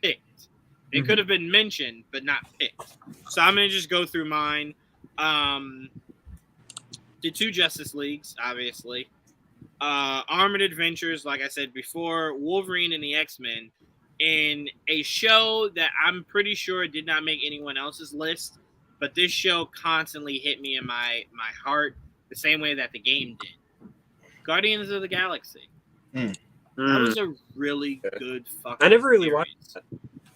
picked. They Mhm. could have been mentioned, but not picked. So I'm gonna just go through mine. The 2 Justice Leagues, obviously. Armored Adventures, like I said before, Wolverine and the X-Men, in a show that I'm pretty sure did not make anyone else's list, but this show constantly hit me in my heart the same way that the game did. Guardians of the Galaxy. That was a really good fucking I never really series. watched that.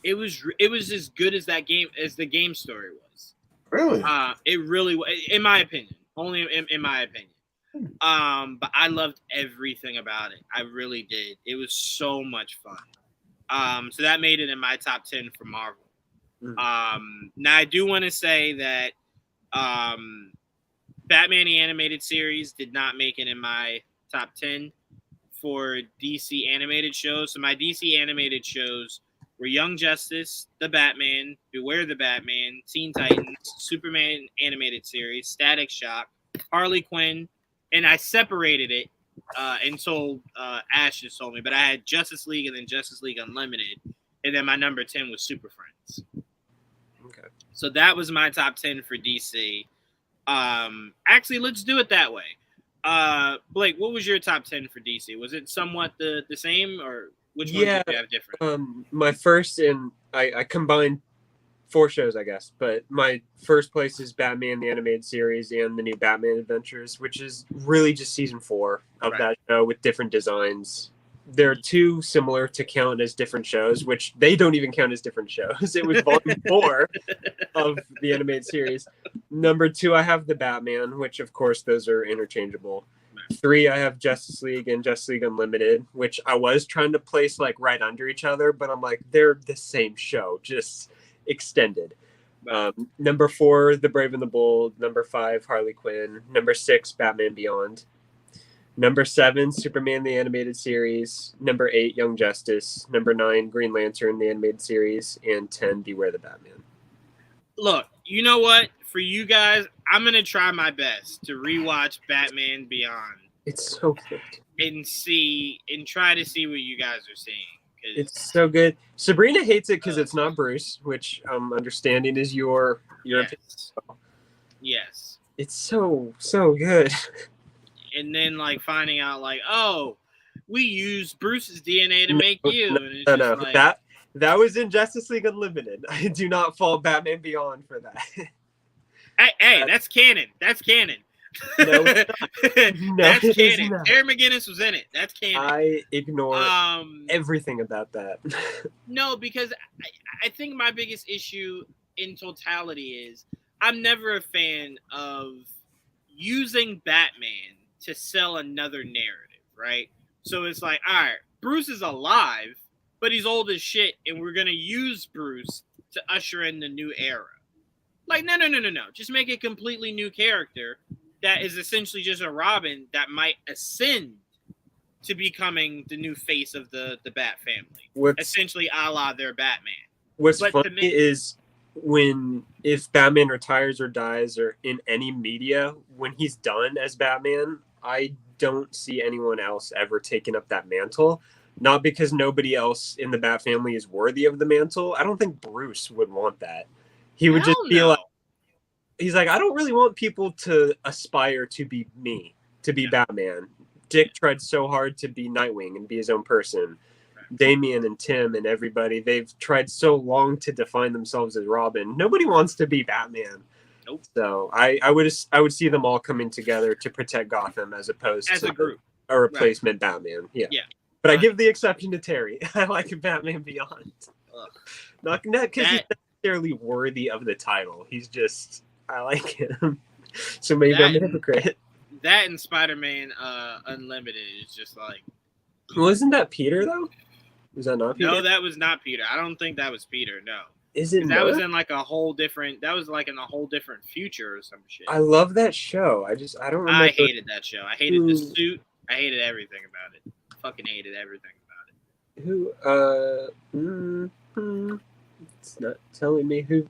It was as good as that game as the game story was. Really? It really was, in my opinion. Only in my opinion. But I loved everything about it. I really did. It was so much fun. So that made it in my top 10 for Marvel. Now I do want to say that Batman the Animated Series did not make it in my top 10 for DC animated shows. So my DC animated shows were Young Justice, The Batman, Beware the Batman, Teen Titans, Superman animated series, Static Shock, Harley Quinn, and I separated it until Ash just told me, but I had Justice League and then Justice League Unlimited, and then my number 10 was Super Friends. Okay. So that was my top 10 for DC. Actually, let's do it that way. Blake, what was your top 10 for DC? Was it somewhat the same, or which ones did you have different? My first, and I combined 4 shows, I guess, but my first place is Batman the Animated Series and the new Batman Adventures, which is really just season 4 of that show with different designs. They're too similar to count as different shows, which they don't even count as different shows. It was volume 4 of the animated series. Number 2, I have the Batman, which of course those are interchangeable. 3, I have Justice League and Justice League Unlimited, which I was trying to place like right under each other, but I'm like, they're the same show, just extended. Number 4, The Brave and the Bold. Number 5, Harley Quinn. Number 6, Batman Beyond. Number 7, Superman the Animated Series. Number 8, Young Justice. Number 9, Green Lantern the Animated Series. And 10, Beware the Batman. Look, you know what? For you guys, I'm going to try my best to rewatch Batman Beyond. It's so good. And try to see what you guys are seeing. It's so good. Sabrina hates it because it's not Bruce, which I'm understanding is your yes. Yes. It's so good. And then like finding out like, oh, we used Bruce's DNA to make you. No, and it's no. like, that was in Justice League Unlimited. I do not fault Batman Beyond for that. Hey, that's canon. That's canon. No, that's canon. Terry McGinnis was in it. That's canon. I ignore everything about that. No, because I think my biggest issue in totality is I'm never a fan of using Batman to sell another narrative, right? So it's like, all right, Bruce is alive, but he's old as shit, and we're going to use Bruce to usher in the new era. Like, no. Just make a completely new character that is essentially just a Robin that might ascend to becoming the new face of the Bat family. Essentially a la their Batman. What's funny is if Batman retires or dies or in any media, when he's done as Batman, I don't see anyone else ever taking up that mantle. Not because nobody else in the Bat family is worthy of the mantle. I don't think Bruce would want that. He would just be like, he's like, I don't really want people to aspire to be me, to be Batman. Dick tried so hard to be Nightwing and be his own person. Damian and Tim and everybody, they've tried so long to define themselves as Robin. Nobody wants to be Batman. Nope. So I would see them all coming together to protect Gotham as opposed as to a group. A replacement Batman. Yeah. But I give the exception to Terry. I like Batman Beyond. Not because he's necessarily worthy of the title. He's just, I like him. So maybe I'm a hypocrite. That and Spider-Man Unlimited is just like. Wasn't that Peter though? Was that not Peter? No, that was not Peter. I don't think that was Peter. No. Is it? That was in like a whole different. That was like in a whole different future or some shit. I love that show. I don't remember. I hated that show. I hated the suit. I hated everything about it. Fucking hated everything about it. It's not telling me who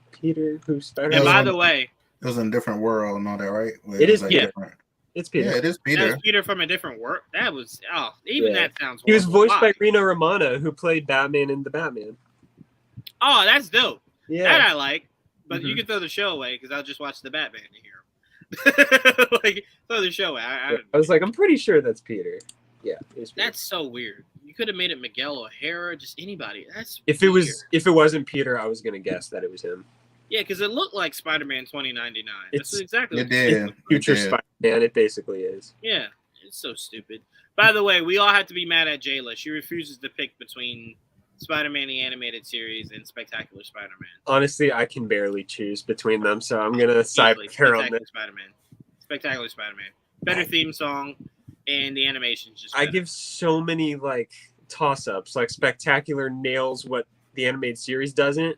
Spider-Man. And by the way, it was in a different world and all that, right? It is, like different. It's Peter. Yeah, it is Peter. That's Peter from a different world. That was that sounds. He was voiced by Reno Romano, who played Batman in the Batman. Oh, that's dope. Yeah, that I like. But you can throw the show away because I'll just watch the Batman to hear. Like throw the show away. I was like, I'm pretty sure that's Peter. Yeah, that's so weird. You could have made it Miguel O'Hara, just anybody. That's if weird. It wasn't Peter, I was gonna guess that it was him. Yeah, because it looked like Spider-Man 2099. That's exactly what it did. Future Spider-Man, it basically is. Yeah, it's so stupid. By the way, we all have to be mad at Jayla. She refuses to pick between Spider-Man the Animated Series and Spectacular Spider-Man. Honestly, I can barely choose between them, so I'm gonna side with her on this. Spectacular Spider-Man. Better theme song, and the animation's just better. I give so many like toss-ups. Like Spectacular nails what the animated series doesn't.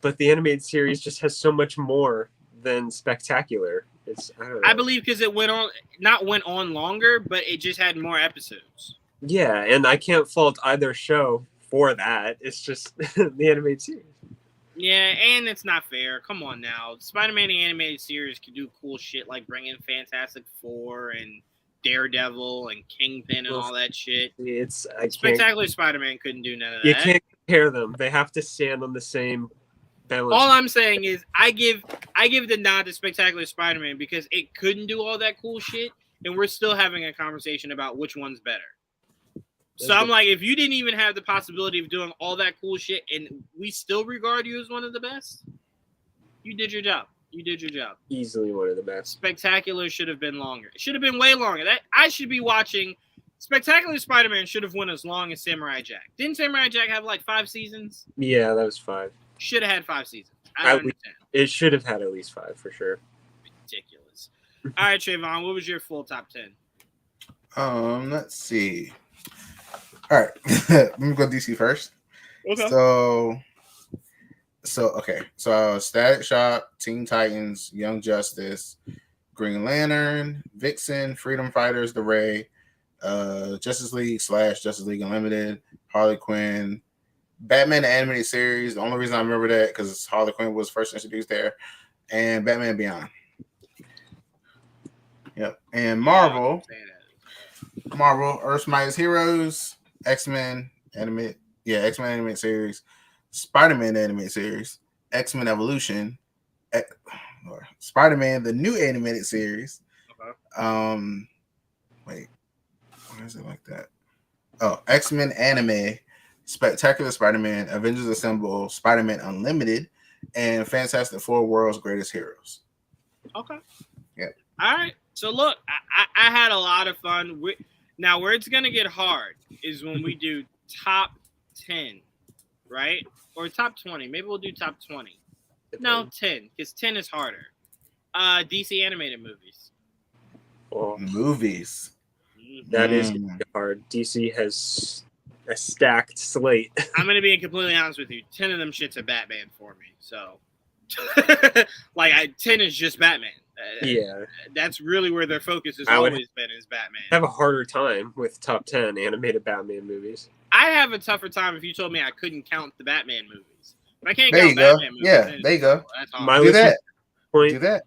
But the animated series just has so much more than Spectacular. I don't know. I believe because it went on longer, but it just had more episodes. Yeah, and I can't fault either show for that. It's just the animated series. Yeah, and it's not fair. Come on now. Spider-Man the Animated Series can do cool shit like bring in Fantastic Four and Daredevil and Kingpin and all that shit. Spectacular Spider-Man couldn't do none of that. You can't compare them. They have to stand on the same balance. All I'm saying is I give the nod to Spectacular Spider-Man because it couldn't do all that cool shit, and we're still having a conversation about which one's better. So I'm like, if you didn't even have the possibility of doing all that cool shit and we still regard you as one of the best, you did your job. You did your job. Easily one of the best. Spectacular should have been longer. It should have been way longer. That I should be watching. Spectacular Spider-Man should have went as long as Samurai Jack. Didn't Samurai Jack have like 5 seasons? Yeah, that was 5. Should have had 5 seasons. I don't understand. It should have had at least 5 for sure. Ridiculous. All right, Trayvon, what was your full top 10? Let's see. All right, let me go DC first. Okay. So Static Shock, Teen Titans, Young Justice, Green Lantern, Vixen, Freedom Fighters, The Ray, Justice League / Justice League Unlimited, Harley Quinn, Batman the Animated Series. The only reason I remember that because Harley Quinn was first introduced there, and Batman Beyond. Yep. And Marvel, Earth's Mightiest Heroes, X-Men Animated Animated Series, Spider-Man Animated Series, X-Men Evolution, Spider-Man the New Animated Series. Okay. Wait, why is it like that? Oh, X-Men Anime, Spectacular Spider-Man, Avengers Assemble, Spider-Man Unlimited, and Fantastic Four World's Greatest Heroes. Okay. Yep. All right. So look, I had a lot of fun. Now where it's gonna get hard is when we do top 10, right? Or top 20. Maybe we'll do top 20. No, 10, because 10 is harder. DC animated movies. Oh, Movies. that is hard. DC has a stacked slate. I'm gonna be completely honest with you. 10 of them shits are Batman for me. So, 10 is just Batman. Yeah, That's really where their focus has I would always been, is Batman. have a harder time with top 10 animated Batman movies. I have a tougher time if you told me I couldn't count the Batman movies. But I can't There count you go. Batman movies. Yeah, then there you go. that's hard. My Do list that. is point, Do that.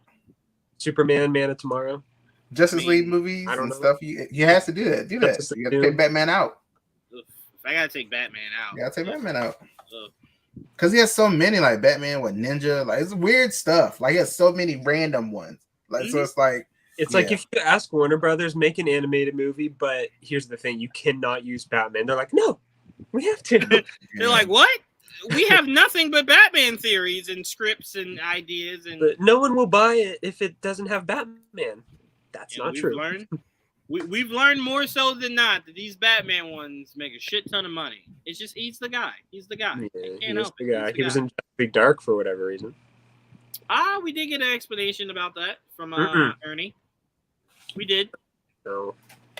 Superman, Man of Tomorrow. Justice League movies I don't and know. stuff. You has to do that. Do that. Justice You got to League. take Batman out. If I gotta take Batman out, You got to take Batman out. Ugh. Because he has so many, like Batman with Ninja. Like, it's weird stuff. Like, he has so many random ones. Like, so it's like, It's like Yeah. if you ask Warner Brothers, make an animated movie, but here's the thing, you cannot use Batman. They're like, no, we have to. They're like, what? We have nothing but Batman theories and scripts and ideas, and But no one will buy it if it doesn't have Batman. That's not we've true. We've learned more so than not that these Batman ones make a shit ton of money. It's just he's the guy. He's the guy. Yeah, Can't he was help the it. guy. He's the He was guy. in Justice League Dark for whatever reason. We did get an explanation about that from Mm-mm. Ernie. We did. So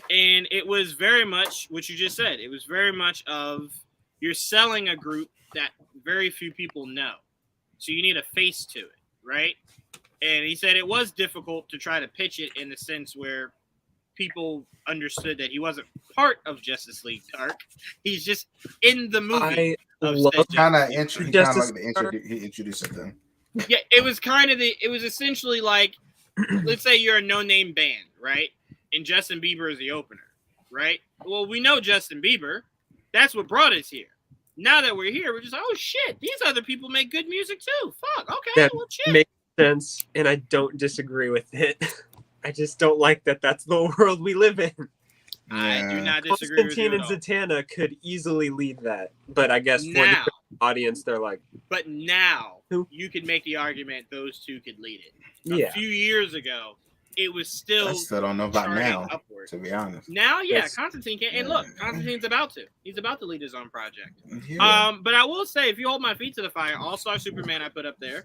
And it was very much what you just said. It was very much of you're selling a group that very few people know. So you need a face to it, right? And he said it was difficult to try to pitch it in the sense where people understood that he wasn't part of Justice League Dark. He's just in the movie. I of love said kind of Justice League. he introduced it then. Yeah, it was essentially like, let's say you're a no-name band, right? And Justin Bieber is the opener, right? Well, we know Justin Bieber. That's what brought us here. Now that we're here, we're just like, oh shit, these other people make good music too. Fuck, okay, That well shit. makes sense, and I don't disagree with it. I just don't like that that's the world we live in. I do not disagree with you Constantine at and all. Zatanna could easily lead that, but I guess for Now, the audience, they're like, but now Who? you could make the argument those two could lead it. yeah. A few years ago, it was still I still don't know about charting now, upward. to be honest. Now, yeah, Yes. Constantine can. And look, Constantine's about to. He's about to lead his own project. Yeah. But I will say, if you hold my feet to the fire, All-Star Superman I put up there.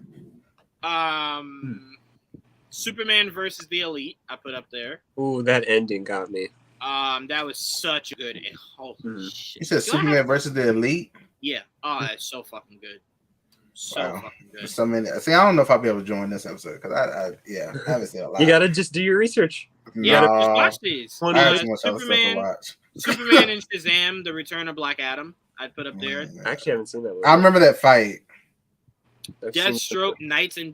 Superman versus the Elite I put up there. Ooh, that ending got me. That was such a good. Holy shit! You said Do I Superman have- versus the Elite. Yeah. Oh, that's so fucking good. So Wow. fucking good. There's so many. See, I don't know if I'll be able to join this episode because I haven't seen a lot. You gotta just do your research. Yeah, No, just watch these. One I of have the- too much other stuff to Superman, watch. Superman and Shazam: The Return of Black Adam. I'd put up there. I actually haven't seen that one. I remember that fight. I've seen Deathstroke, Knights and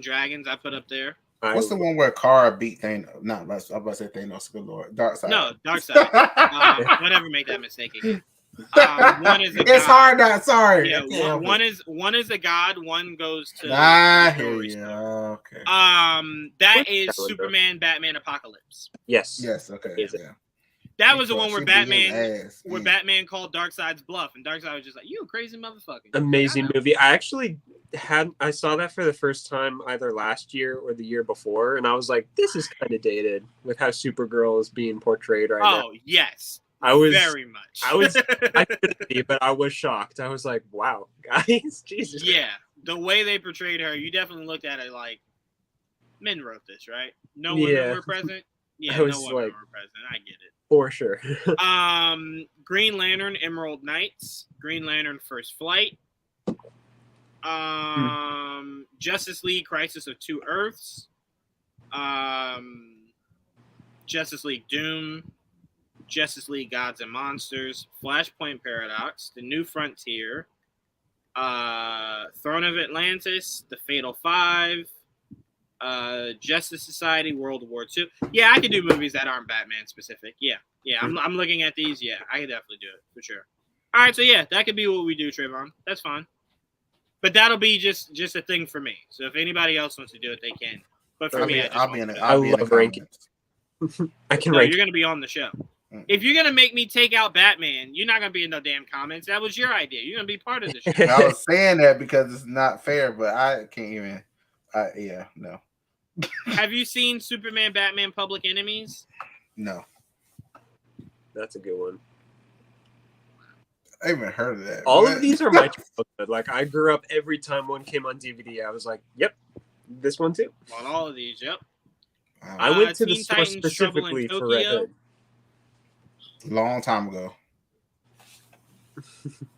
Dragons. I put up there. What's the one where Kara beat Thanos? Not, I was about to say Thanos. Good lord, Darkseid. No, Darkseid. Don't ever make that mistake again. One is a it's god. hard. Not sorry. I Yeah, can't help one it. is a god. One goes to. I the hear story you. stuff. Okay. That is That one, Superman, Batman, Apocalypse. Yes. Yes. Okay. Is it? Yeah. That was the one where She beat his Batman, ass. where Mm. Batman called Darkseid's bluff, and Darkseid was just like, "You a crazy motherfucker." Amazing Like, I know. movie. I actually I saw that for the first time either last year or the year before, and I was like, this is kind of dated with how Supergirl is being portrayed right now. Oh yes, I was very much. I couldn't be, but I was shocked. I was like, wow, guys, Jesus. Yeah, the way they portrayed her, you definitely looked at it like, men wrote this, right? No women Yeah. were present. Yeah, I no was Wonder like- Woman president. I get it. For sure. Green Lantern, Emerald Knights, Green Lantern, First Flight, Justice League, Crisis of Two Earths, Justice League Doom, Justice League Gods and Monsters, Flashpoint Paradox, The New Frontier, Throne of Atlantis, The Fatal Five, Justice Society, World War II. Yeah, I could do movies that aren't Batman specific. Yeah. I'm looking at these. Yeah, I could definitely do it for sure. All right, so yeah, that could be what we do, Trayvon. That's fine. But that'll be just a thing for me. So if anybody else wants to do it, they can. But for me, I'll be in it. I I'll be in the love ranking. comments. I can No, rank. you're gonna be on the show. Mm. If you're gonna make me take out Batman, you're not gonna be in the damn comments. That was your idea. You're gonna be part of the show. I was saying that because it's not fair, but I can't even. No. Have you seen Superman, Batman, Public Enemies? No. That's a good one. I even heard of that. All What? of these are my childhood. Like I grew up every time one came on DVD. I was like, "Yep, this one too." On all of these, yep. I went to the Teen store Titans Trouble in specifically for Red Tokyo. Hood. Long time ago.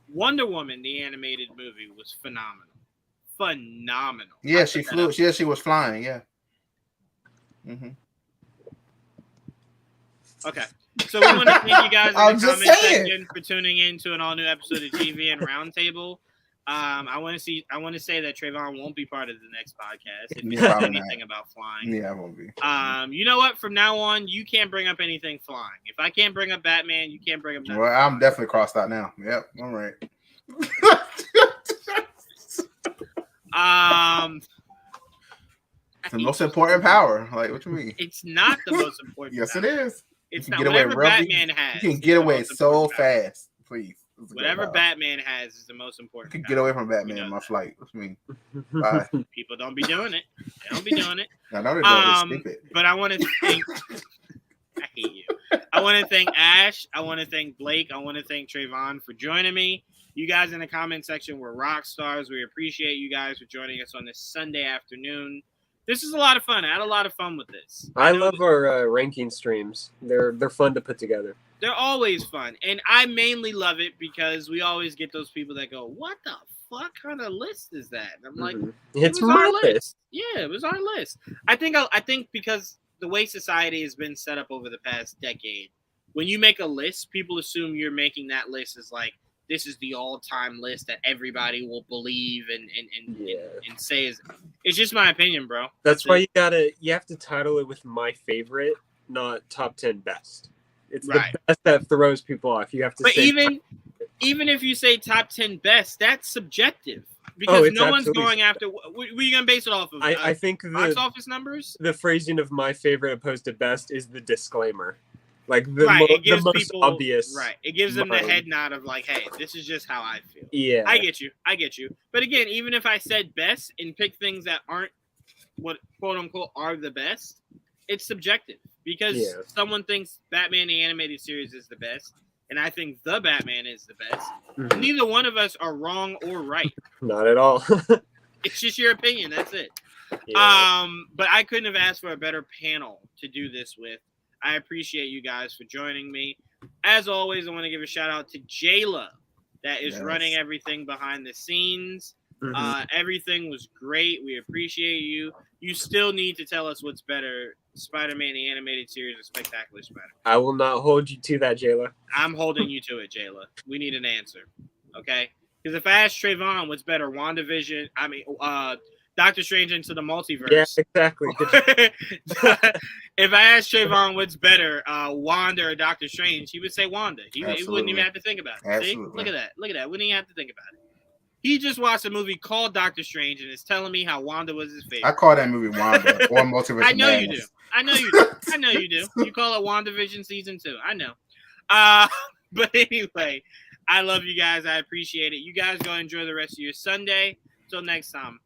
Wonder Woman, the animated movie, was phenomenal. Phenomenal. Yeah, I she put that flew. up. Yeah, she was flying. Yeah. Okay. So we want to thank you guys in I'm the just comment saying. section for tuning in to an all-new episode of GVN Roundtable. I want to say that Trayvon won't be part of the next podcast if he Yeah, says probably anything about flying. Yeah, I won't be. You know what? From now on, you can't bring up anything flying. If I can't bring up Batman, you can't bring up nothing. Well, I'm definitely crossed out now. Yep, all right. It's the most important power. Like, what you mean? It's not the most important. Yes, power. it is. It's You not. can get away Whatever real- Batman has. You can is get the away most so important power. fast, please. It's a good Whatever power. Batman has is the most You important. can power. get away from We Batman know in my that. flight. What you mean? Bye. People don't be doing it. They don't be doing it. I know they don't. It's stupid. But I want to thank. I hate you. I want to thank Ash. I want to thank Blake. I want to thank Trayvon for joining me. You guys in the comment section were rock stars. We appreciate you guys for joining us on this Sunday afternoon. This is a lot of fun. I had a lot of fun with this. I know love our ranking streams. They're fun to put together. They're always fun. And I mainly love it because we always get those people that go, what the fuck kind of list is that? And I'm like, Mhm. it It's was our my list. list. Yeah, it was our list. I think because the way society has been set up over the past decade, when you make a list, people assume you're making that list as like, this is the all-time list that everybody will believe and say is. It's just my opinion, bro. That's why it. you have to title it with my favorite, not top 10 best. It's Right. the best that throws people off. You have to But say even if you say top 10 best, that's subjective because it's no one's absolutely going after. What are you gonna base it off of? I think box the office numbers. phrasing of my favorite opposed to best is the disclaimer. Like the, Right, it the gives most people obvious. Right, it gives them the mind. head nod of like, "Hey, this is just how I feel." Yeah. I get you. But again, even if I said best and pick things that aren't what quote unquote are the best, it's subjective because Yeah. someone thinks Batman the animated series is the best, and I think the Batman is the best. Mhm. Neither one of us are wrong or right. Not at all. It's just your opinion. That's it. Yeah. But I couldn't have asked for a better panel to do this with. I appreciate you guys for joining me. As always, I want to give a shout out to Jayla that is Yes. running everything behind the scenes. Mhm. Everything was great. We appreciate you. You still need to tell us what's better, Spider-Man the animated series or Spectacular Spider-Man. I will not hold you to that, Jayla. I'm holding you to it, Jayla. We need an answer, okay? Because if I ask Trayvon what's better, Doctor Strange into the Multiverse. Yeah, exactly. If I asked Trayvon what's better, Wanda or Doctor Strange, he would say Wanda. He wouldn't Absolutely. even have to think about it. See? Absolutely. Look at that. Wouldn't even have to think about it. He just watched a movie called Doctor Strange and is telling me how Wanda was his I favorite. call that movie Wanda or Multiverse. I of know you do. Madness. I know you do. You call it WandaVision Season 2. I know. But anyway, I love you guys. I appreciate it. You guys go enjoy the rest of your Sunday. Till next time.